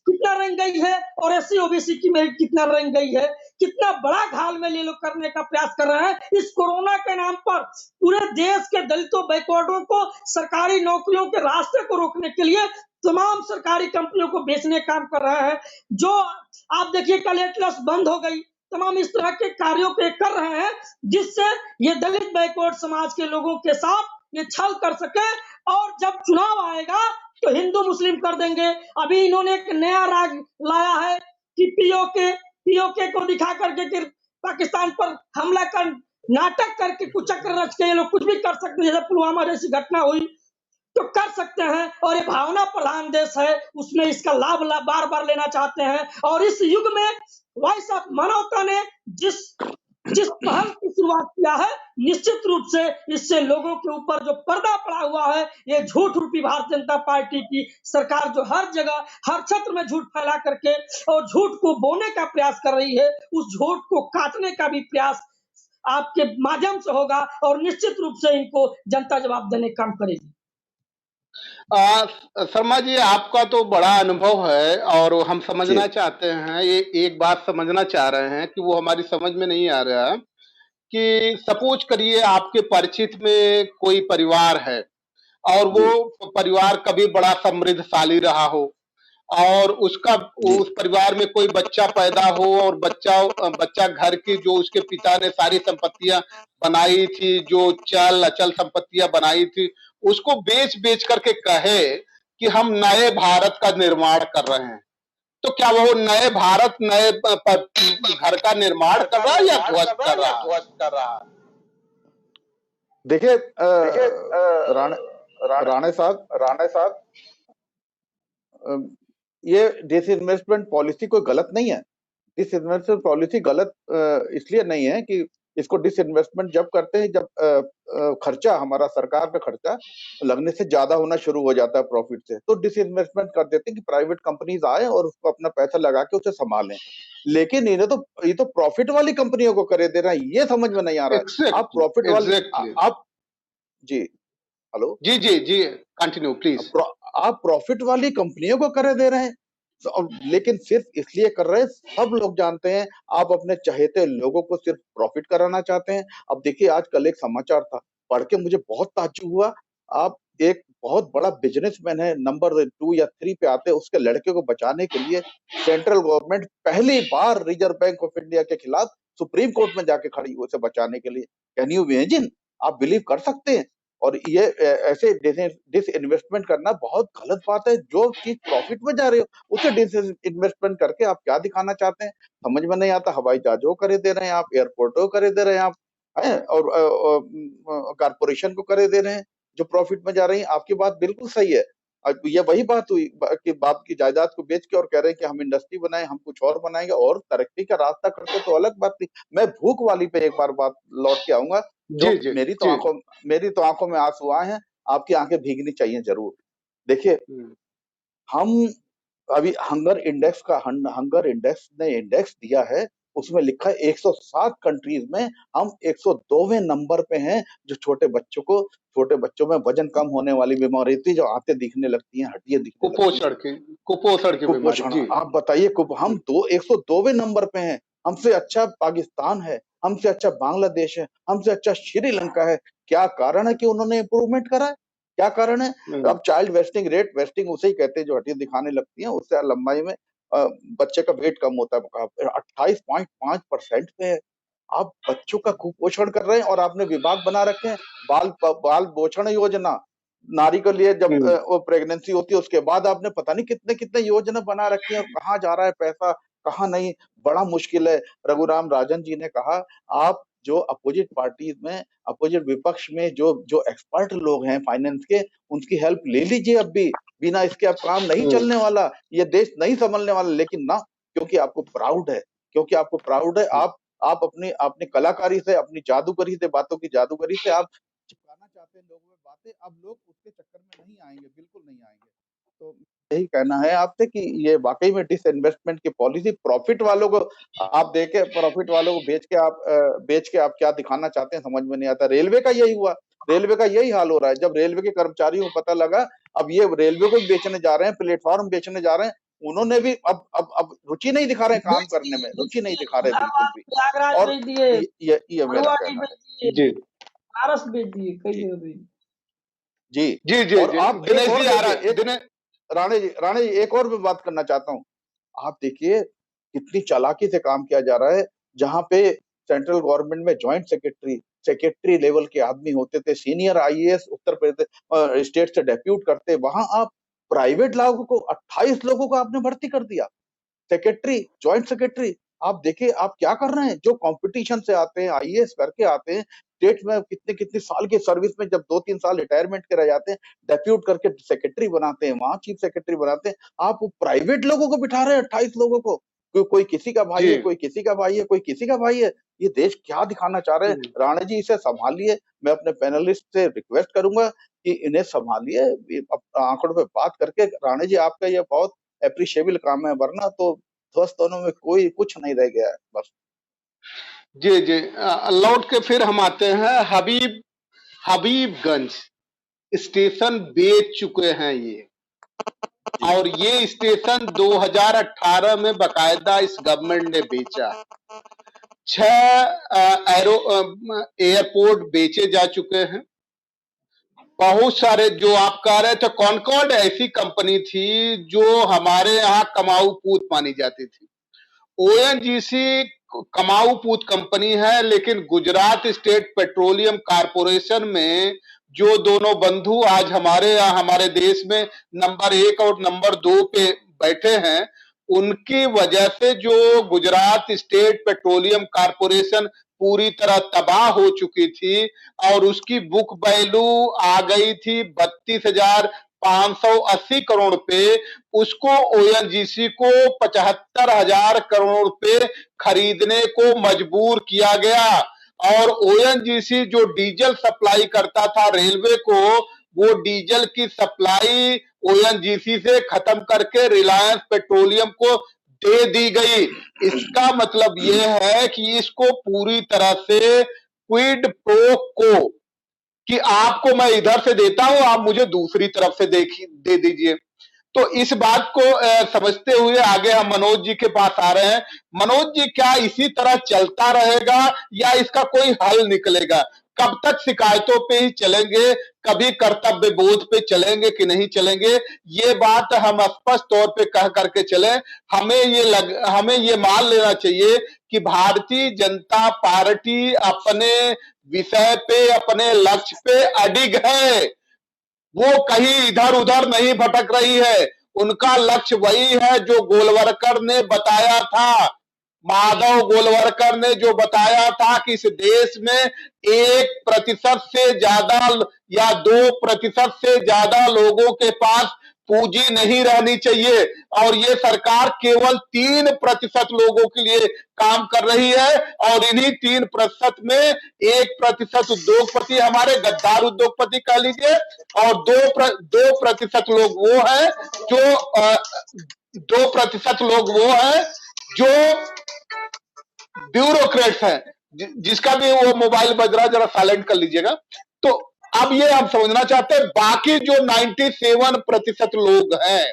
कितना रंग गई है और एससी ओबीसी की मेरिट कितना रंग गई है। कितना बड़ा घालमेल ये लोग करने का प्रयास कर रहे हैं। इस कोरोना के नाम पर पूरे देश के दलितों, बैकवर्डों को सरकारी नौकरियों के रास्ते को रोकने के लिए तमाम सरकारी कंपनियों को बेचने का काम कर रहे हैं। जो आप देखिए, कल एटलस बंद हो गई, तमाम इस तरह के कार्यों को कर रहे हैं, जिससे ये दलित बैकवर्ड समाज के लोगों के साथ ये छल कर सके, और जब चुनाव आएगा तो हिंदू मुस्लिम कर देंगे। अभी इन्होंने एक नया राग लाया है कि पीओके को दिखा करके कि पाकिस्तान पर हमला कर, नाटक करके कुछ चक्र रच के ये लोग कुछ भी कर सकते हैं। जैसे पुलवामा जैसी घटना हुई तो कर सकते हैं, और ये भावना प्रधान देश है, उसमें इसका लाभ बार बार लेना चाहते हैं। और इस युग में वॉइस ऑफ मानवता ने जिस पहल की शुरुआत किया है, निश्चित रूप से इससे लोगों के ऊपर जो पर्दा पड़ा हुआ है, ये झूठ रूपी भारतीय जनता पार्टी की सरकार जो हर जगह, हर क्षेत्र में झूठ फैला करके और झूठ को बोने का प्रयास कर रही है, उस झूठ को काटने का भी प्रयास आपके माध्यम से होगा, और निश्चित रूप से इनको जनता जवाब देने का काम करेगी। शर्मा जी, आपका तो बड़ा अनुभव है और हम जी समझना चाहते हैं, ये एक बात समझना चाह रहे हैं कि वो हमारी समझ में नहीं आ रहा है कि सपोज करिए आपके परिचित में कोई परिवार है और जी वो परिवार कभी बड़ा समृद्धशाली रहा हो और जी उस परिवार में कोई बच्चा पैदा हो और बच्चा घर की जो उसके पिता ने सारी संपत्तियां बनाई थी, जो चल अचल संपत्तियां बनाई थी, उसको बेच बेच करके कहे कि हम नए भारत का निर्माण कर रहे हैं, तो क्या वो नए भारत, घर का निर्माण कर रहा है या ध्वस्त कर रहा है? देखिए राणे साहब, ये डिसइन्वेस्टमेंट पॉलिसी कोई गलत नहीं है। डिसइन्वेस्टमेंट पॉलिसी गलत इसलिए नहीं है कि इसको डिसइन्वेस्टमेंट जब करते हैं जब खर्चा, हमारा सरकार का खर्चा लगने से ज्यादा होना शुरू हो जाता है प्रॉफिट से, तो डिसइन्वेस्टमेंट कर देते हैं कि प्राइवेट कंपनीज आए और उसको अपना पैसा लगा के उसे संभालें। लेकिन ये तो प्रॉफिट वाली कंपनियों को करे दे रहा है, ये समझ में नहीं आ रहा है। आप प्रॉफिट वाली आप जी हेलो जी जी जी कंटिन्यू प्लीज। आप प्रॉफिट वाली कंपनियों को करे दे रहे हैं, लेकिन सिर्फ इसलिए कर रहे हैं, सब लोग जानते हैं आप अपने चहेते लोगों को सिर्फ प्रॉफिट कराना चाहते हैं। अब देखिए, आज कल एक समाचार था, पढ़ के मुझे बहुत ताज्जुब हुआ। आप एक बहुत बड़ा बिजनेसमैन है, नंबर 2 या 3 पे आते हैं, उसके लड़के को बचाने के लिए सेंट्रल गवर्नमेंट पहली बार रिजर्व बैंक ऑफ इंडिया के खिलाफ सुप्रीम कोर्ट में जाके खड़ी हुई उसे बचाने के लिए। Can you imagine? आप बिलीव कर सकते हैं? और ये ऐसे डिसइन्वेस्टमेंट करना बहुत गलत बात है। जो चीज प्रॉफिट में जा रही हो उसे डिसइन्वेस्टमेंट करके आप क्या दिखाना चाहते हैं, समझ में नहीं आता। हवाई जहाजों करे दे रहे हैं आप, एयरपोर्टों करे दे रहे हैं आप, और कारपोरेशन को करे दे रहे हैं जो प्रॉफिट में जा रही है। आपकी बात बिल्कुल सही है। ये वही बात हुई कि बाप की जायदाद को बेच के और कह रहे हैं कि हम इंडस्ट्री बनाए, हम कुछ और बनाएंगे और तरक्की का रास्ता करते, तो अलग बात थी। मैं भूख वाली पे एक बार बात लौट के आऊंगा, जो मेरी तो आंखों में आंसू आए हैं, आपकी आंखें भीगनी चाहिए जरूर। देखिए, हम अभी हंगर इंडेक्स ने इंडेक्स दिया है, उसमें लिखा है 107 कंट्रीज में हम 102वें नंबर पे हैं, जो छोटे बच्चों में वजन कम होने वाली बीमारी थी, जो आंतें दिखने लगती हैं, हड्डियां दिखने लगती हैं, कुपोषण की बीमारी। आप बताइए, हम 102वें नंबर पे हैं। हमसे अच्छा पाकिस्तान है, हमसे अच्छा बांग्लादेश है, हमसे अच्छा श्रीलंका है। क्या कारण है कि उन्होंने इंप्रूवमेंट करा है? क्या कारण है? अब चाइल्ड वेस्टिंग उसे ही कहते हैं जो हड्डी दिखाने लगती है, उससे लंबाई में बच्चे का वेट कम होता है। 28.5% पे है। आप बच्चों का कुपोषण कर रहे हैं और आपने विभाग बना रखे हैं, बाल पोषण योजना। नारी के लिए जब वो प्रेगनेंसी होती है उसके बाद आपने पता नहीं कितने कितने योजना बना रखी है, कहाँ जा रहा है पैसा, कहाँ नहीं, बड़ा मुश्किल है। रघुराम राजन जी ने कहा, आप जो अपोजिट विपक्ष में जो एक्सपर्ट लोग हैं फाइनेंस के, उनकी हेल्प ले लीजिए अब भी। बिना इसके अब काम नहीं चलने वाला, ये देश नहीं संभलने वाला। लेकिन ना, क्योंकि आपको प्राउड है, आप अपनी कलाकारी से, अपनी जादूगरी से, बातों की जादूगरी से आप चिपकाना चाहते हैं लोगों में बातें। अब लोग उसके चक्कर में नहीं आएंगे, बिल्कुल नहीं आएंगे। तो यही कहना है आपसे कि ये वाकई में डिसइन्वेस्टमेंट की पॉलिसी, प्रॉफिट वालों को आप देके, प्रॉफिट वालों को बेच के आप क्या दिखाना चाहते हैं समझ में नहीं आता। रेलवे का यही हुआ, रेलवे का यही हाल हो रहा है। जब रेलवे के कर्मचारियों को पता लगा अब ये रेलवे को बेचने जा रहे हैं, प्लेटफॉर्म बेचने जा रहे हैं, उन्होंने भी अब रुचि नहीं दिखा रहे हैं काम करने में, रुचि नहीं दिखा रहे बिल्कुल भी। प्रयागराज और बेच दिए, ये मेरा गुरुवाटी कहना बेच है। दिए, बनारस बेच दिए, कई जी जगह बेच दिए। जी जी जी और जी आप दिनेश एक और जी आ रहा देखिए, दिनेश राणे जी एक और मैं बात करना चाहता हूँ। आप देखिए कितनी चालाकी से काम किया जा रहा है। जहां पे सेंट्रल गवर्नमेंट में जॉइंट सेक्रेटरी लेवल के आदमी होते थे, senior IAS Uttar Pradesh state से डेप्यूट करते, वहां आप प्राइवेट लोगों को 28 लोगों को आपने भर्ती कर दिया, जॉइंट सेक्रेटरी। आप देखिए आप क्या कर रहे हैं। जो कंपटीशन से आते हैं, आईएएस करके आते हैं, स्टेट में कितने कितने साल की सर्विस में, जब 2-3 साल रिटायरमेंट के रह जाते हैं, डेप्यूट करके सेक्रेटरी बनाते हैं, वहां चीफ सेक्रेटरी बनाते हैं। आप प्राइवेट लोगों को बिठा रहे हैं, 28 लोगों को। कोई किसी का भाई जी है, कोई किसी का भाई है, कोई किसी का भाई है। ये देश क्या दिखाना चाह रहे हैं? राणा जी इसे संभालिए। मैं अपने पैनलिस्ट से रिक्वेस्ट करूंगा कि इन्हें संभालिए। आंकड़ों पे बात करके, राणा जी आपका ये बहुत एप्रिशिएबल काम है, वरना तो दोनों में कोई कुछ नहीं रह गया है बस। जी जी लौट के फिर हम आते हैं हबीबगंज स्टेशन बेच चुके हैं ये, और ये स्टेशन 2018 में बकायदा इस गवर्नमेंट ने बेचा। 6 एयरपोर्ट बेचे जा चुके हैं। बहुत सारे, जो आप कह रहे थे, कॉनकॉर्ड ऐसी कंपनी थी जो हमारे यहाँ कमाऊ पूत मानी जाती थी। ओएनजीसी कमाऊ पूत कंपनी है, लेकिन गुजरात स्टेट पेट्रोलियम कॉर्पोरेशन में जो दोनों बंधु आज हमारे यहाँ, हमारे देश में नंबर 1 और नंबर 2 पे बैठे हैं, उनकी वजह से जो गुजरात स्टेट पेट्रोलियम कॉर्पोरेशन पूरी तरह तबाह हो चुकी थी, और उसकी बुक वैल्यू आ गई थी 32,580 करोड़ पे, उसको ओएनजीसी को 75,000 करोड़ पे खरीदने को मजबूर किया गया। और ओएनजीसी जो डीजल सप्लाई करता था रेलवे को, वो डीजल की सप्लाई ओएनजीसी से खत्म करके रिलायंस पेट्रोलियम को दे दी गई। इसका मतलब यह है कि इसको पूरी तरह से क्विड प्रो को, कि आपको मैं इधर से देता हूं, आप मुझे दूसरी तरफ से दे दीजिए। तो इस बात को समझते हुए आगे हम मनोज जी के पास आ रहे हैं। मनोज जी, क्या इसी तरह चलता रहेगा या इसका कोई हल निकलेगा? कब तक शिकायतों पे ही चलेंगे, कभी कर्तव्य बोध पे चलेंगे कि नहीं चलेंगे? ये बात हम स्पष्ट तौर पे कह करके चले। हमें ये मान लेना चाहिए कि भारतीय जनता पार्टी अपने विषय पे, अपने लक्ष्य पे अडिग है। वो कहीं इधर उधर नहीं भटक रही है। उनका लक्ष्य वही है जो गोलवलकर ने बताया था, माधव गोलवलकर ने जो बताया था कि इस देश में 1% से ज्यादा या 2% से ज्यादा लोगों के पास पूंजी नहीं रहनी चाहिए, और ये सरकार केवल 3% लोगों के लिए काम कर रही है। और इन्हीं 3% में 1% उद्योगपति, हमारे गद्दार उद्योगपति कह लीजिए, और 2% लोग वो है जो 2% लोग वो है जो ब्यूरोक्रेट्स हैं, जिसका भी वो मोबाइल बज रहा है, जरा साइलेंट कर लीजिएगा। तो अब ये हम समझना चाहते हैं, बाकी जो 97% लोग हैं,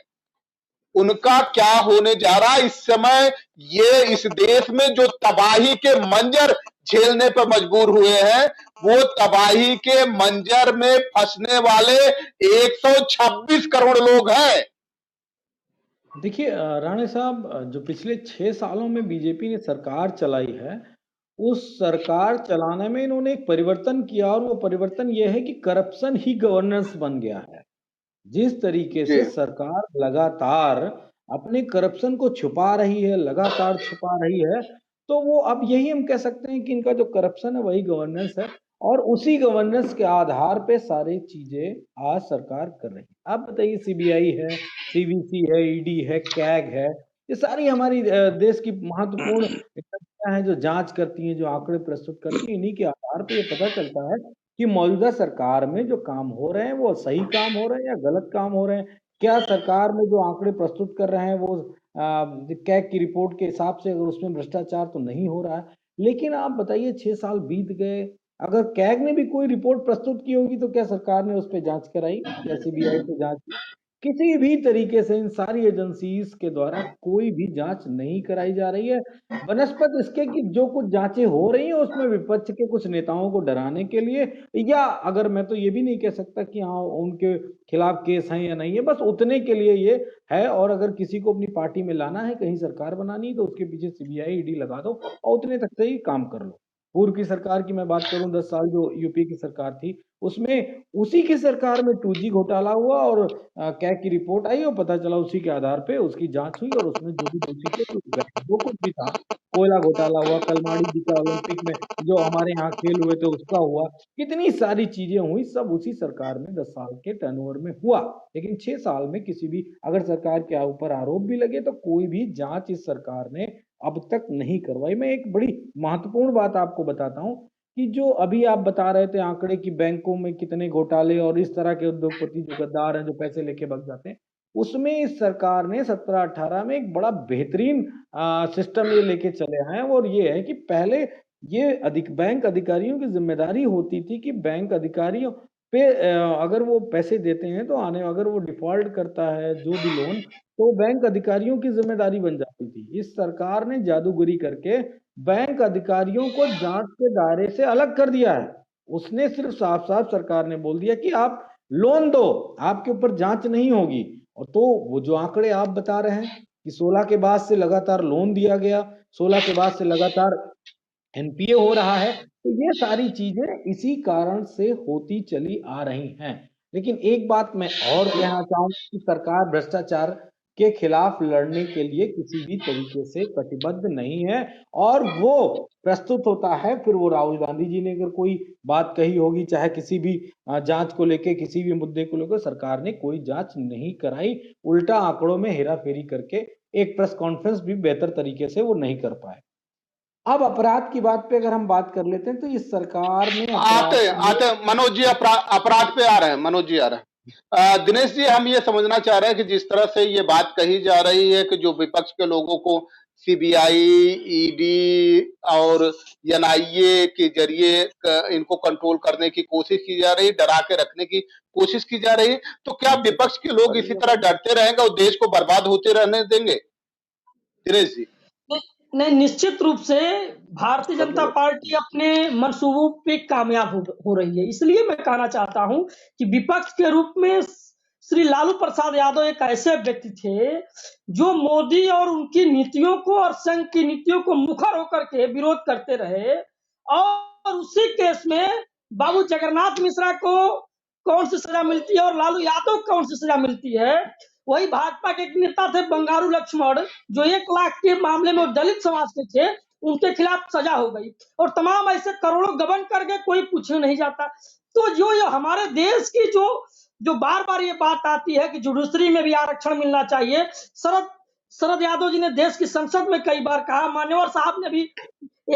उनका क्या होने जा रहा है इस समय? ये इस देश में जो तबाही के मंजर झेलने पर मजबूर हुए हैं। वो तबाही के मंजर में फंसने वाले 126 करोड़ लोग हैं। देखिए राणे साहब, जो पिछले 6 सालों में बीजेपी ने सरकार चलाई है, उस सरकार चलाने में इन्होंने एक परिवर्तन किया और वो परिवर्तन ये है कि करप्शन ही गवर्नेंस बन गया है। जिस तरीके जी। से सरकार लगातार अपने करप्शन को छुपा रही है, लगातार छुपा रही है, तो वो अब यही हम कह सकते हैं कि इनका जो करप्शन है वही गवर्नेंस है और उसी गवर्नेंस के आधार पे सारी चीजें आज सरकार कर रही है। आप बताइए, सीबीआई है, सीवीसी है, ईडी है, कैग है, ये सारी हमारी देश की महत्वपूर्ण एजेंसियां हैं जो जांच करती हैं, जो आंकड़े प्रस्तुत करती हैं। इन्हीं के आधार पे ये पता चलता है कि मौजूदा सरकार में जो काम हो रहे हैं वो सही काम हो रहे हैं या गलत काम हो रहे हैं। क्या सरकार में जो आंकड़े प्रस्तुत कर रहे हैं वो कैग की रिपोर्ट के हिसाब से अगर उसमें भ्रष्टाचार तो नहीं हो रहा है। लेकिन आप बताइए, 6 साल बीत गए, अगर कैग ने भी कोई रिपोर्ट प्रस्तुत की होगी तो क्या सरकार ने उस पर जांच कराई या सीबीआई पे जांच की? किसी भी तरीके से इन सारी एजेंसीज के द्वारा कोई भी जांच नहीं कराई जा रही है, बनस्पत इसके कि जो कुछ जांचें हो रही हैं उसमें विपक्ष के कुछ नेताओं को डराने के लिए, या अगर मैं तो ये भी नहीं कह सकता कि हाँ उनके खिलाफ केस हैं या नहीं है, बस उतने के लिए ये है। और अगर किसी को अपनी पार्टी में लाना है, कहीं सरकार बनानी है, तो उसके पीछे सीबीआई ईडी लगा दो और उतने तक से ही काम कर लो। पूर्व की सरकार की मैं बात करूं, 10 साल जो यूपी की सरकार थी, उसमें उसी की सरकार में 2G घोटाला हुआ और कैग की रिपोर्ट आई और पता चला, उसी के आधार पे उसकी जांच हुई और उसमें जो भी दोषी थे वो गए। जो कुछ भी था, कोयला घोटाला हुआ, कलमाड़ी जी का ओलंपिक में जो हमारे यहाँ खेल हुए थे उसका हुआ, कितनी सारी चीजें हुई, सब उसी सरकार में 10 साल के टर्नओवर में हुआ। लेकिन 6 साल में किसी भी अगर सरकार के ऊपर आरोप भी लगे तो कोई भी जांच इस सरकार ने अब तक नहीं करवाई। मैं एक बड़ी महत्वपूर्ण बात आपको बताता हूँ कि जो अभी आप बता रहे थे आंकड़े की बैंकों में कितने घोटाले और इस तरह के उद्योगपति जो गद्दार हैं जो पैसे लेके भाग जाते हैं, उसमें इस सरकार ने 17-18 में एक बड़ा बेहतरीन सिस्टम ये लेके चले आए हैं। और ये है कि पहले ये बैंक अधिकारियों की जिम्मेदारी होती थी कि बैंक अधिकारियों पे अगर वो पैसे देते हैं तो अगर वो डिफॉल्ट करता है जो भी लोन, तो बैंक अधिकारियों की जिम्मेदारी बन जाती थी। इस सरकार ने जादूगरी करके बैंक अधिकारियों को जांच के दायरे से अलग कर दिया है। उसने सिर्फ साफ साफ सरकार ने बोल दिया कि आप लोन दो, आपके ऊपर जांच नहीं होगी। और तो वो जो आंकड़े आप बता रहे हैं कि 16 के बाद से लगातार लोन दिया गया, 16 के बाद से लगातार एनपीए हो रहा है, तो ये सारी चीजें इसी कारण से होती चली आ रही हैं। लेकिन एक बात मैं और कहना चाहूंगा कि सरकार भ्रष्टाचार के खिलाफ लड़ने के लिए किसी भी तरीके से कटिबद्ध नहीं है। और वो प्रस्तुत होता है, फिर वो राहुल गांधी जी ने अगर कोई बात कही होगी, चाहे किसी भी जांच को लेके, किसी भी मुद्दे को लेकर, सरकार ने कोई जांच नहीं कराई, उल्टा आंकड़ों में हेराफेरी करके एक प्रेस कॉन्फ्रेंस भी बेहतर तरीके से वो नहीं कर पाए। अब अपराध की बात पे अगर हम बात कर लेते हैं तो इस सरकार ने आते आते मनोज जी अपराध पे आ रहे हैं। मनोज जी आ रहे हैं। दिनेश जी, हम ये समझना चाह रहे हैं कि जिस तरह से ये बात कही जा रही है कि जो विपक्ष के लोगों को सीबीआई, ईडी और एनआईए के जरिए इनको कंट्रोल करने की कोशिश की जा रही, डरा के रखने की कोशिश की जा रही, तो क्या विपक्ष के लोग इसी तरह डरते रहेंगे और देश को बर्बाद होते रहने देंगे? दिनेश जी। नहीं, निश्चित रूप से भारतीय जनता पार्टी अपने मंसूबों पे कामयाब हो रही है। इसलिए मैं कहना चाहता हूं कि विपक्ष के रूप में श्री लालू प्रसाद यादव एक ऐसे व्यक्ति थे जो मोदी और उनकी नीतियों को और संघ की नीतियों को मुखर होकर के विरोध करते रहे। और उसी केस में बाबू जगन्नाथ मिश्रा को कौन सी सजा मिलती है और लालू यादव को कौन सी सजा मिलती है। वही भाजपा के एक नेता थे बंगारू लक्ष्मण, जो 1 लाख के मामले में दलित समाज के थे, उनके खिलाफ सजा हो गई। और तमाम ऐसे करोड़ों गबन करके कोई पूछने नहीं जाता। तो जो हमारे देश की जो बार बार ये बात आती है कि जुडिशरी में भी आरक्षण मिलना चाहिए, शरद यादव जी ने देश की संसद में कई बार कहा, मान्यवर साहब ने भी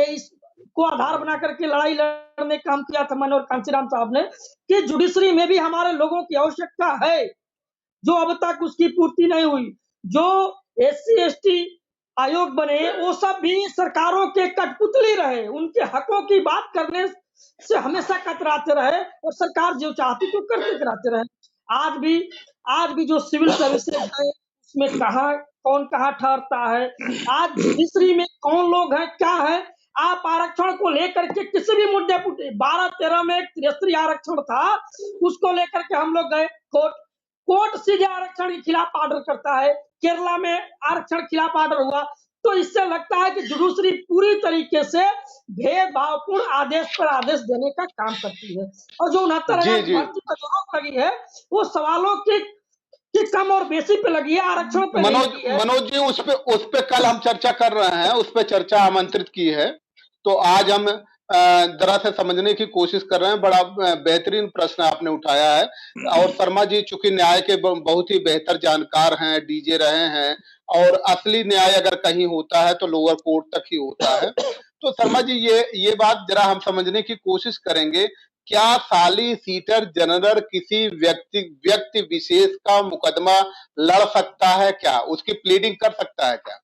इसको आधार बना करके लड़ाई लड़ने का काम किया था, मान्यवर कांशीराम साहब ने, कि जुडिशरी में भी हमारे लोगों की आवश्यकता है जो अब तक उसकी पूर्ति नहीं हुई। जो SC/ST आयोग बने वो सब भी सरकारों के कठपुतली रहे, उनके हकों की बात करने से हमेशा कतराते रहे और सरकार जो चाहती तो करते कराते रहे। आज भी जो सिविल सर्विसेज है उसमें कौन कहाँ ठहरता है, आज जुडिशरी में कौन लोग हैं, क्या है, आप आरक्षण को लेकर के किसी भी मुद्दे पर 12-13 में एक त्रिस्तरीय आरक्षण था, उसको लेकर के हम लोग गए कोर्ट। कोर्ट सीधे आरक्षण के खिलाफ ऑर्डर करता है। केरला में आरक्षण के खिलाफ ऑर्डर हुआ। तो इससे लगता है कि जुडिशरी पूरी तरीके से भेदभावपूर्ण आदेश पर आदेश देने का काम करती है। और जो 69,000 जी भर्ती पर जो रोक लगी है, वो सवालों की कम और बेसी पे लगी है, आरक्षण पे नहीं लगी है। मनोज जी, उस पे कल हम चर्चा कर रहे हैं, उस पे चर्चा आमंत्रित की है। तो आज हम जरा से समझने की कोशिश कर रहे हैं। बड़ा बेहतरीन प्रश्न आपने उठाया है। और शर्मा जी चूंकि न्याय के बहुत ही बेहतर जानकार हैं, डीजे रहे हैं, और असली न्याय अगर कहीं होता है तो लोअर कोर्ट तक ही होता है। तो शर्मा जी ये बात जरा हम समझने की कोशिश करेंगे। क्या सॉलिसिटर जनरल किसी व्यक्ति विशेष का मुकदमा लड़ सकता है क्या? उसकी प्लीडिंग कर सकता है क्या?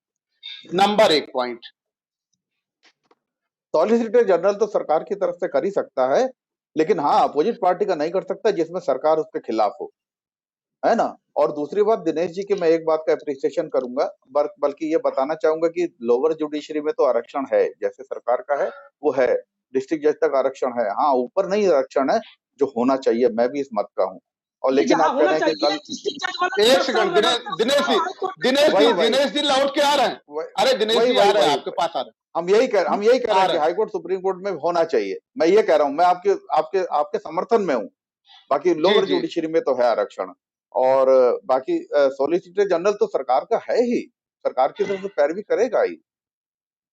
Number 1 point. सॉलिसिटर जनरल तो सरकार की तरफ से कर ही सकता है, लेकिन हाँ अपोजिट पार्टी का नहीं कर सकता जिसमें सरकार उसके खिलाफ हो, है ना। और दूसरी बात, दिनेश जी की मैं एक बात का अप्रिसिएशन करूंगा, बल्कि ये बताना चाहूंगा कि लोअर जुडिशरी में तो आरक्षण है, जैसे सरकार का है वो है, डिस्ट्रिक्ट जज तक आरक्षण है। हाँ, ऊपर नहीं आरक्षण है जो होना चाहिए, मैं भी इस मत का हूँ। और लेकिन आप कह रहे हैं कि कल एक सेकंड दिनेश जी लौट के आ रहे हैं। अरे दिनेश जी आ रहे हैं, आपके पास आ रहे हैं। हम यही कह रहे हैं कि हाई कोर्ट सुप्रीम कोर्ट में होना चाहिए। मैं ये कह रहा हूँ, मैं आपके समर्थन में हूँ। बाकी लोअर जुडिशरी में तो है आरक्षण, और बाकी सॉलिसिटर जनरल तो सरकार का है ही, सरकार की तरफ से पैरवी करेगा ही।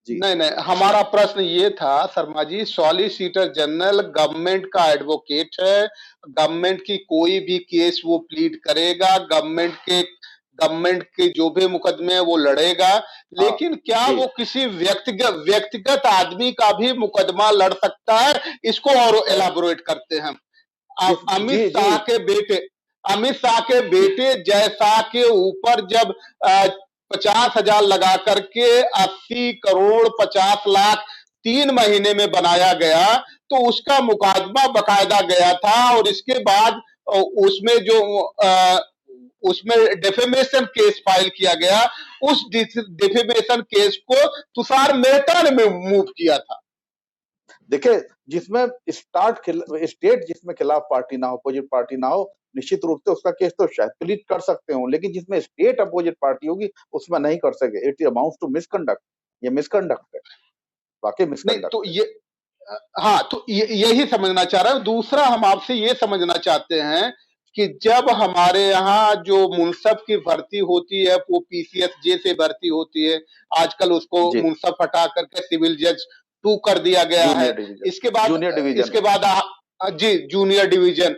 जी नहीं, हमारा प्रश्न ये था Sharma ji, solicitor general government का एडवोकेट है, गवर्नमेंट की कोई भी केस वो प्लीड करेगा, गवर्नमेंट के जो भी मुकदमे है वो लड़ेगा। लेकिन क्या वो किसी व्यक्तिगत आदमी का भी मुकदमा लड़ सकता है? इसको और एलाबोरेट करते हैं। अमित शाह के बेटे जय शाह के ऊपर जब 50,000 लगा करके 80 करोड़ 50 लाख 3 महीने में बनाया गया, तो उसका मुकदमा बकायदा गया था। और इसके बाद उसमें डेफेमेशन केस फाइल किया गया। उस डेफेमेशन केस को तुषार मेहता ने मूव किया था। देखिए, जिसमें स्टेट जिसमें खिलाफ पार्टी ना हो, अपोजिट पार्टी ना हो, निश्चित रूप से उसका केस तो शायद प्लीड कर सकते हो, लेकिन जिसमें स्टेट अपोजिट पार्टी होगी उसमें नहीं कर सके। It amounts to misconduct. ये मिसकंडक्ट है, वाकई मिसकंडक्ट। तो ये हाँ, तो यही समझना चाह रहा हूं। दूसरा हम आपसे ये समझना चाहते हैं कि जब हमारे यहाँ जो मुंसफ की भर्ती होती है वो पीसीएसजे से भर्ती होती है, आजकल उसको मुंसफ हटा करके सिविल जज 2 कर दिया गया है। इसके बाद जी जूनियर डिवीजन,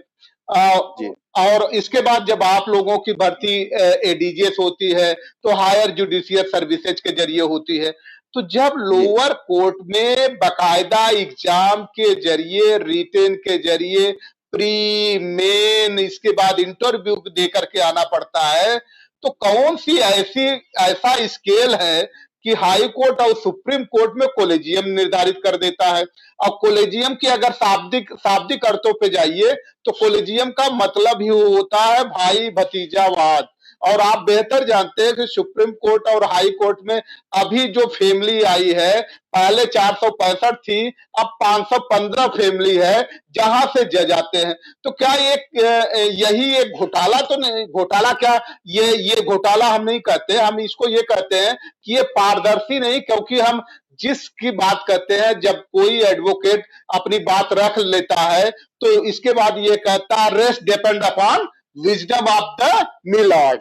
और इसके बाद जब आप लोगों की भर्ती एडीजीएस होती है तो हायर जुडिशियल सर्विसेज के जरिए होती है। तो जब लोअर कोर्ट में बकायदा एग्जाम के जरिए, रिटेन के जरिए, प्री मेन, इसके बाद इंटरव्यू दे करके आना पड़ता है, तो कौन सी ऐसा स्केल है कि हाई कोर्ट और सुप्रीम कोर्ट में कोलेजियम निर्धारित कर देता है? और कोलेजियम की अगर शाब्दिक अर्थों पे जाइए तो कोलेजियम का मतलब ही होता है भाई भतीजावाद। और आप बेहतर जानते हैं कि सुप्रीम कोर्ट और हाई कोर्ट में अभी जो फैमिली आई है, पहले 465 थी, अब 515 फैमिली है जहां से जज आते हैं। तो क्या यही एक घोटाला तो नहीं? घोटाला क्या, ये घोटाला हम नहीं कहते, हम इसको ये कहते हैं कि ये पारदर्शी नहीं। क्योंकि हम जिसकी बात करते हैं, जब कोई एडवोकेट अपनी बात रख लेता है तो इसके बाद ये कहता है rest depend upon wisdom of the milord,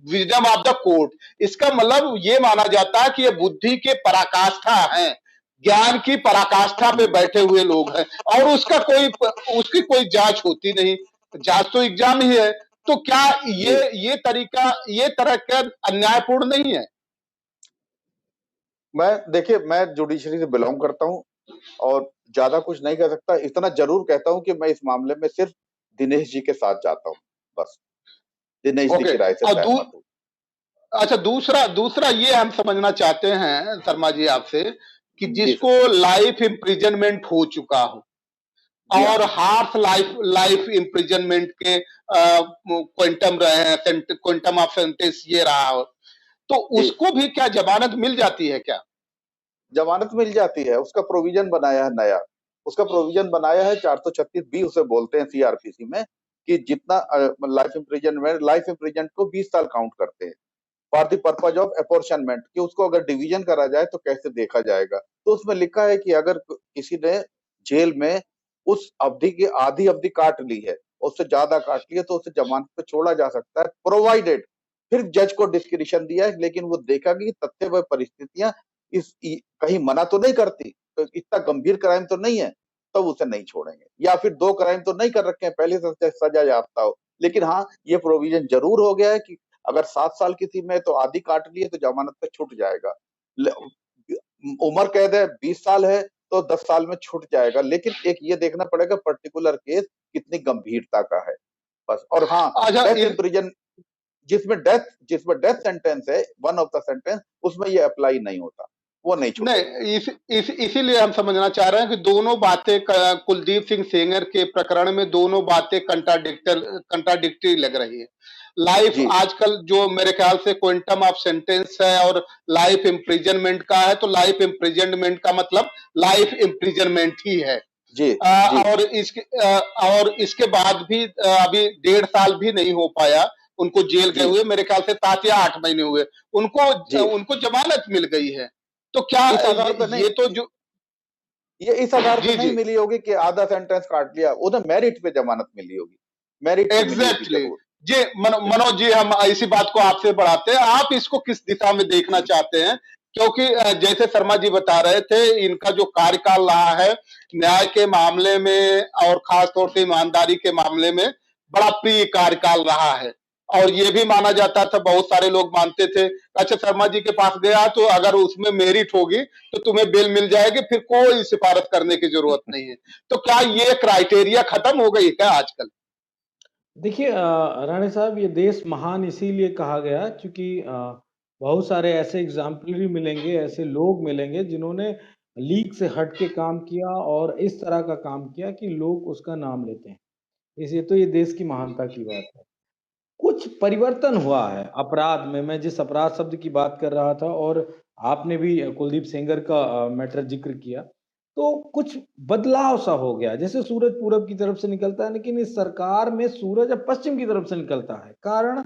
wisdom of the court. इसका मतलब ये माना जाता है कि ये बुद्धि के पराकाष्ठा हैं, ज्ञान की पराकाष्ठा पे बैठे हुए लोग हैं, और उसकी कोई जांच होती नहीं। जांच तो एग्जाम ही है। तो क्या ये तरह का अन्यायपूर्ण नहीं है? देखिए, मैं जुडिशरी से बिलोंग करता हूं और ज्यादा कुछ नहीं कह सकता। इतना जरूर कहता हूं कि मैं इस मामले में सिर्फ दिनेश जी के साथ जाता हूं, बस। दिनेश जी की राय से सहमत हूं। अच्छा, दूसरा ये हम समझना चाहते हैं शर्मा जी आपसे कि जिसको लाइफ इम्प्रिजनमेंट हो चुका हो और हार्श लाइफ इम्प्रिजनमेंट के क्वांटम रहे हैं, क्वांटम ऑफ सेंटेंस ये रहा हो, तो उसको भी क्या जमानत मिल जाती है क्या? जमानत मिल जाती है। उसका प्रोविजन बनाया है नया, उसका प्रोविजन बनाया है 436 बी उसे बोलते हैं सीआरपीसी में, कि जितना लाइफ इम्प्रिजनमेंट को 20 साल काउंट करते हैं फॉर द पर्पज ऑफ अपॉर्चनमेंट, कि उसको अगर डिवीजन करा जाए तो कैसे देखा जाएगा। तो उसमें लिखा है कि अगर किसी ने जेल में उस अवधि की आधी अवधि काट ली है, उससे ज्यादा काट ली है, तो उसे जमानत पे छोड़ा जा सकता है, प्रोवाइडेड, फिर जज को डिस्क्रिशन दिया है, लेकिन वो देखा कि तथ्य व परिस्थितियां कहीं मना तो नहीं करती, तो इतना गंभीर क्राइम तो नहीं है, तब उसे नहीं छोड़ेंगे। या फिर 2 क्राइम तो नहीं कर रखे हैं, पहले से सजा याफ्ता हो, लेकिन हाँ ये प्रोविजन जरूर हो गया है कि अगर 7 साल किसी में तो आधी काट ली है तो जमानत पे छूट जाएगा। उम्र कैद है 20 साल है तो 10 साल में छूट जाएगा, लेकिन एक ये देखना पड़ेगा पर्टिकुलर केस कितनी गंभीरता का है, बस। और हाँ, अच्छा, डेथ इम्प्रिजन जिसमें डेथ सेंटेंस है, वन ऑफ द सेंटेंस, उसमें ये अप्लाई नहीं होता, वो नहीं छूटेगा। नहीं, इसीलिए हम समझना चाह रहे हैं कि दोनों बातें कुलदीप सिंह सेंगर के प्रकरण में दोनों बातें कंट्राडिक्टरी लग रही है। लाइफ जी आजकल जो मेरे ख्याल से क्वांटम ऑफ सेंटेंस है और लाइफ इम्प्रिजनमेंट का है, तो लाइफ इम्प्रिजनमेंट का मतलब लाइफ इम्प्रिजनमेंट ही है। जी जी और इसके बाद भी अभी 1.5 साल भी नहीं हो पाया उनको जेल गए जी हुए, मेरे ख्याल से 7 या 8 महीने हुए, उनको जी उनको जमानत मिल गई है। तो क्या इस आधार पर नहीं, ये तो जो ये इस आधार पे जी नहीं जी मिली होगी कि आधा सेंटेंस काट लिया, उन्हें मेरिट पे जमानत मिली होगी, मेरिट पे मिली होगी एग्जैक्टली जरूर। जी। मनोज जी, हम इसी बात को आपसे बढ़ाते हैं, आप इसको किस दिशा में देखना चाहते हैं? क्योंकि जैसे शर्मा जी बता रहे थे, इनका जो कार्यकाल रहा है न्याय के मामले में और खास तौर से ईमानदारी के मामले में बड़ा प्रिय कार्यकाल रहा है, और ये भी माना जाता था, बहुत सारे लोग मानते थे, अच्छा शर्मा जी के पास गया तो अगर उसमें मेरिट होगी तो तुम्हें बेल मिल जाएगी, फिर कोई सिफारिश करने की जरूरत नहीं है। तो क्या ये क्राइटेरिया खत्म हो गई क्या आजकल? देखिए राणे साहब, ये देश महान इसीलिए कहा गया क्योंकि बहुत सारे ऐसे एग्जाम्पलरी मिलेंगे, ऐसे लोग मिलेंगे जिन्होंने लीग से हट के काम किया और इस तरह का काम किया कि लोग उसका नाम लेते हैं। इसे तो ये देश की महानता की बात है। कुछ परिवर्तन हुआ है अपराध में, मैं जिस अपराध शब्द की बात कर रहा था, और आपने भी कुलदीप सेंगर का मैटर जिक्र किया, तो कुछ बदलाव सा हो गया। जैसे सूरज पूरब की तरफ से निकलता है, लेकिन इस सरकार में सूरज अब पश्चिम की तरफ से निकलता है। कारण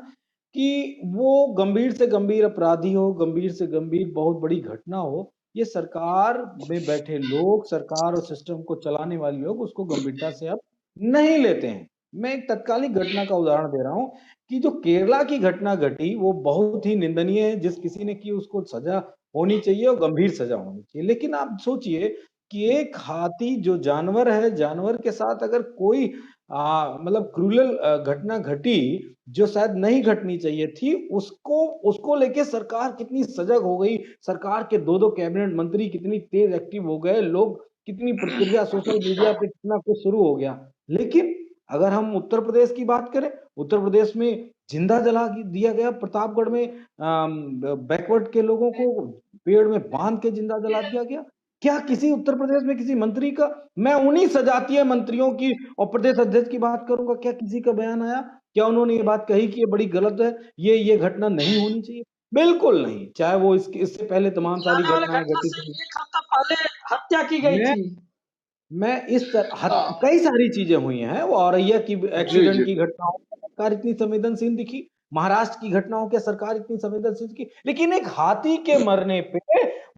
कि वो गंभीर से गंभीर अपराधी हो, गंभीर से गंभीर बहुत बड़ी घटना हो, ये सरकार में बैठे लोग, सरकार और सिस्टम को चलाने वाले लोग उसको गंभीरता से अब नहीं लेते हैं। मैं एक तत्कालिक घटना का उदाहरण दे रहा हूँ कि जो केरला की घटना घटी वो बहुत ही निंदनीय है। जिस किसी ने की उसको सजा होनी चाहिए और गंभीर सजा होनी चाहिए। लेकिन आप सोचिए कि एक हाथी जो जानवर है, जानवर के साथ अगर कोई मतलब क्रूरल घटना घटी जो शायद नहीं घटनी चाहिए थी, उसको उसको लेके सरकार कितनी सजग हो गई। सरकार के 2-2 कैबिनेट मंत्री कितनी तेज एक्टिव हो गए, लोग कितनी प्रतिक्रिया सोशल मीडिया पे कितना कुछ शुरू हो गया। लेकिन अगर हम उत्तर प्रदेश की बात करें, उत्तर प्रदेश में जिंदा जला दिया गया। प्रतापगढ़ में बैकवर्ड के लोगों को पेड़ में बांध के जिंदा जला दिया गया। क्या किसी उत्तर प्रदेश में किसी मंत्री का, मैं उन्हीं सजातीय मंत्रियों की और प्रदेश अध्यक्ष की बात करूंगा, क्या किसी का बयान आया? क्या उन्होंने ये बात कही कि ये बड़ी गलत है, ये घटना नहीं होनी चाहिए? बिल्कुल नहीं। चाहे वो इससे पहले तमाम सारी जाने वाली घटनाएं घटना घटी से थी। 1 हफ्ता पहले हत्या की गई मैं थी। मैं इस हाँ, कई सारी चीजें हुई हैं। वो औरैया की जी एक्सीडेंट जी की घटनाओं पे सरकार इतनी संवेदनशील दिखी, महाराष्ट्र की घटनाओं के सरकार इतनी संवेदनशील दिखी, लेकिन एक हाथी के मरने पे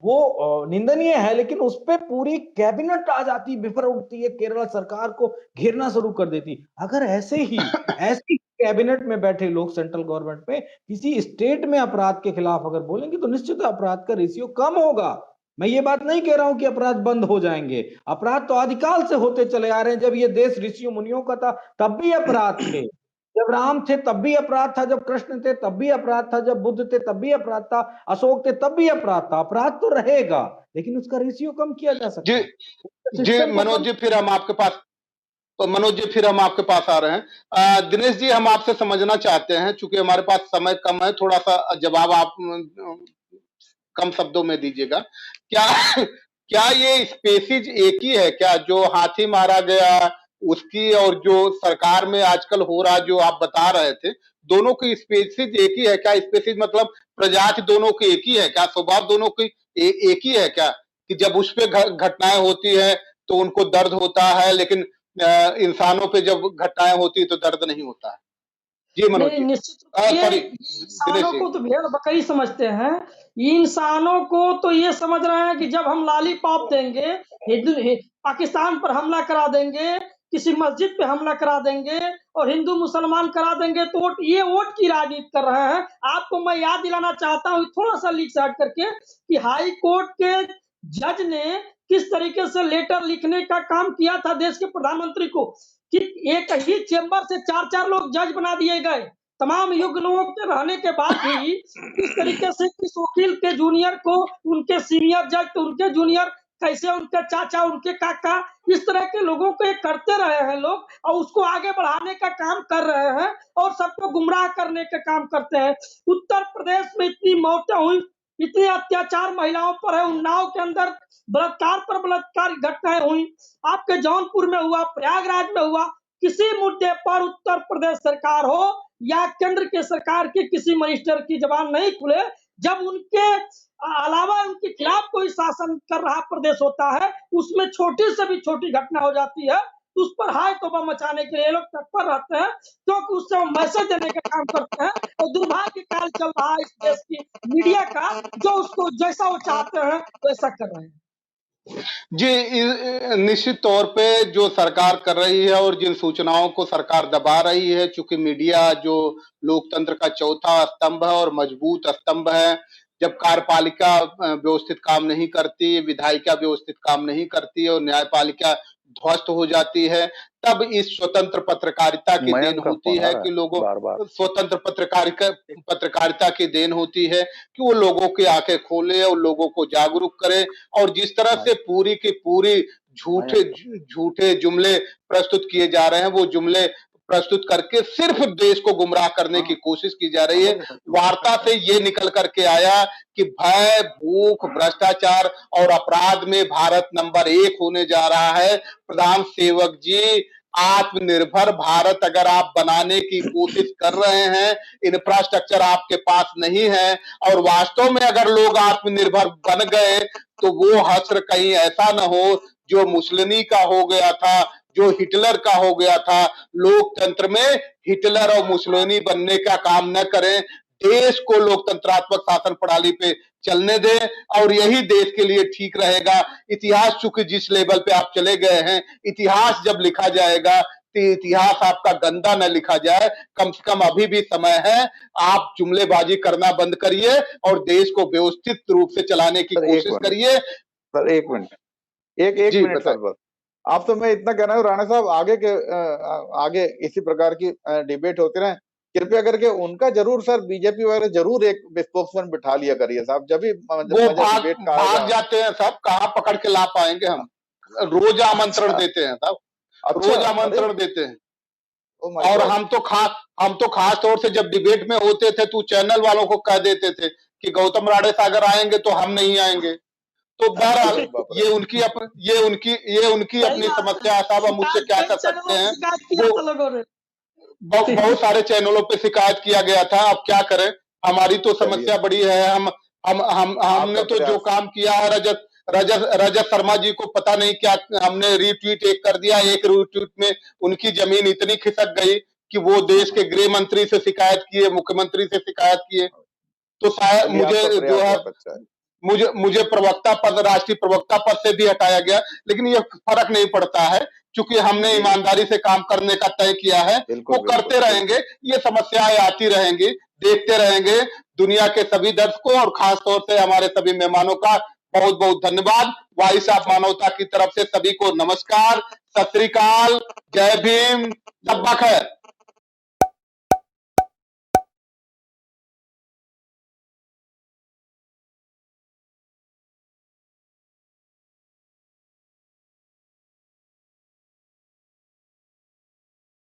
वो निंदनीय है, लेकिन उस पे पूरी कैबिनेट आ जाती, बिफर उठती है, केरल सरकार को घेरना शुरू कर देती। अगर ऐसी कैबिनेट में बैठे लोग सेंट्रल गवर्नमेंट में किसी स्टेट में अपराध के खिलाफ अगर बोलेंगे तो निश्चित अपराध का रेशियो कम होगा। मैं ये बात नहीं कह रहा हूं कि अपराध बंद हो जाएंगे। अपराध तो आदिकाल से होते चले आ रहे हैं। जब ये देश ऋषियों मुनियों का था तब भी अपराध थे, जब राम थे तब भी अपराध था, जब कृष्ण थे तब भी अपराध था, जब बुद्ध थे तब भी अपराध था, अशोक थे तब भी अपराध था। अपराध तो रहेगा, लेकिन उसका रेशियो कम किया जा जी सकता है, जी। सिस्टम को मनोज कम। जी, फिर हम आपके पास तो मनोज जी फिर हम आपके पास आ रहे हैं। दिनेश जी, हम आपसे समझना चाहते हैं, चूंकि हमारे पास समय कम है, थोड़ा सा जवाब आप कम शब्दों में दीजिएगा। क्या क्या ये स्पेसीज एक ही है क्या, जो हाथी मारा गया उसकी और जो सरकार में आजकल हो रहा जो आप बता रहे थे, दोनों की स्पेसीज एक ही है क्या? स्पेसीज मतलब प्रजाति दोनों की एक ही है क्या? स्वभाव दोनों की एक ही है क्या? कि जब उस पे घटनाएं होती है तो उनको दर्द होता है, लेकिन इंसानों पे जब घटनाएं होती है तो दर्द नहीं होता है। जी मनोज नहीं, जी। निश्चित रूप से सॉरी ये दिनेश इंसानों जी। को तो भेड़ बकरी समझते हैं। इंसानों को तो ये समझ रहे हैं कि जब हम लॉलीपॉप देंगे, पाकिस्तान पर हमला करा देंगे, किसी मस्जिद पे हमला करा देंगे और हिंदू मुसलमान करा देंगे तो ये वोट की राजनीति कर रहे हैं। आपको मैं याद दिलाना चाहता हूँ थोड़ा सा लीक हट करके कि हाई कोर्ट के जज ने किस तरीके से लेटर लिखने का काम किया था देश के प्रधानमंत्री को कि एक ही चेंबर से 4-4 लोग जज बना दिए गए। तमाम योग्य लोगों के रहने के बाद भी किस तरीके से किस वकील के जूनियर को उनके सीनियर जज तो उनके जूनियर, कैसे उनके चाचा, उनके काका, इस तरह के लोगों को ये करते रहे हैं लोग और उसको आगे बढ़ाने का काम कर रहे हैं और सबको गुमराह करने का काम करते हैं। उत्तर प्रदेश में इतनी मौतें हुई, इतने अत्याचार महिलाओं पर है, उन्नाव के अंदर बलात्कार पर बलात्कार घटनाएं हुई, आपके जौनपुर में हुआ, प्रयागराज में हुआ। किसी मुद्दे पर उत्तर प्रदेश सरकार हो या केंद्र के सरकार के किसी मिनिस्टर की जबान नहीं खुले जब उनके अलावा उनके खिलाफ कोई शासन कर रहा प्रदेश होता है, उसमें छोटी से भी छोटी घटना हो जाती है, उस पर हाय तौबा मचाने के लिए लोग तत्पर रहते हैं, क्योंकि उससे वो मैसेज देने का काम करते हैं और दुर्भाग्य काल चल रहा है इस देश की मीडिया का, जो उसको जैसा वो चाहते हैं वैसा कर रहे हैं। जी, निश्चित तौर पे जो सरकार कर रही है और जिन सूचनाओं को सरकार दबा रही है, चूंकि मीडिया जो लोकतंत्र का चौथा स्तंभ है और मजबूत स्तंभ है, जब कार्यपालिका व्यवस्थित काम नहीं करती, विधायिका व्यवस्थित काम नहीं करती और न्यायपालिका ध्वस्त हो जाती है, तब इस स्वतंत्र पत्रकारिता की देन होती है कि लोगों स्वतंत्र पत्रकारिता की देन होती है कि वो लोगों की आंखें खोले और लोगों को जागरूक करे और जिस तरह से पूरी की पूरी झूठे जुमले प्रस्तुत किए जा रहे हैं, वो जुमले प्रस्तुत करके सिर्फ देश को गुमराह करने की कोशिश की जा रही है। वार्ता से ये निकल करके आया कि भय, भूख, भ्रष्टाचार और अपराध में भारत नंबर 1 होने जा रहा है। प्रधान सेवक जी, आत्मनिर्भर भारत अगर आप बनाने की कोशिश कर रहे हैं, इंफ्रास्ट्रक्चर आपके पास नहीं है और वास्तव में अगर लोग आत्मनिर्भर बन गए तो वो हश्र कहीं ऐसा न हो जो मुसलिनी का हो गया था, जो हिटलर का हो गया था। लोकतंत्र में हिटलर और मुसोलिनी बनने का काम न करें, देश को लोकतंत्रात्मक शासन प्रणाली पे चलने दें और यही देश के लिए ठीक रहेगा। इतिहास चूंकि जिस लेवल पे आप चले गए हैं, इतिहास जब लिखा जाएगा तो इतिहास आपका गंदा न लिखा जाए। कम से कम अभी भी समय है, आप जुमलेबाजी करना बंद करिए और देश को व्यवस्थित रूप से चलाने की कोशिश करिए। सर एक मिनट सर, बस आप तो मैं इतना कहना हूँ, राणा साहब आगे इसी प्रकार की डिबेट होती रहे, कृपया करके उनका जरूर सर बीजेपी वगैरह जरूर एक स्पोक्समैन बिठा लिया करिए साहब। जब भी वो भाग जाते हैं साहब, कहाँ पकड़ के ला पाएंगे हम? रोज आमंत्रण देते हैं साहब, रोज आमंत्रण देते हैं। और हम तो खास तौर से जब डिबेट में होते थे तो चैनल वालों को कह देते थे कि गौतम राणे सागर आएंगे तो हम नहीं आएंगे। तो बहरहाल ये उनकी अपनी समस्या है साहब, हम मुझसे क्या कर सकते हैं। बहुत सारे चैनलों पे शिकायत किया गया था, अब क्या करें, हमारी तो समस्या बड़ी है। हमने तो जो काम किया है, रजत शर्मा जी को पता नहीं क्या हमने रीट्वीट एक कर दिया, एक रीट्वीट में उनकी जमीन इतनी खिसक गई कि वो देश के गृह मंत्री से शिकायत किए, मुख्यमंत्री से शिकायत किए। तो शायद मुझे जो है मुझे प्रवक्ता पद, राष्ट्रीय प्रवक्ता पद से भी हटाया गया, लेकिन ये फर्क नहीं पड़ता है क्योंकि हमने ईमानदारी से काम करने का तय किया है। वो करते रहेंगे, ये समस्याएं आती रहेंगी, देखते रहेंगे। दुनिया के सभी दर्शकों और खास तौर से हमारे सभी मेहमानों का बहुत बहुत धन्यवाद। वॉइस ऑफ मानवता की तरफ से सभी को नमस्कार, सत श्री अकाल, जय भीम, सब बखैर।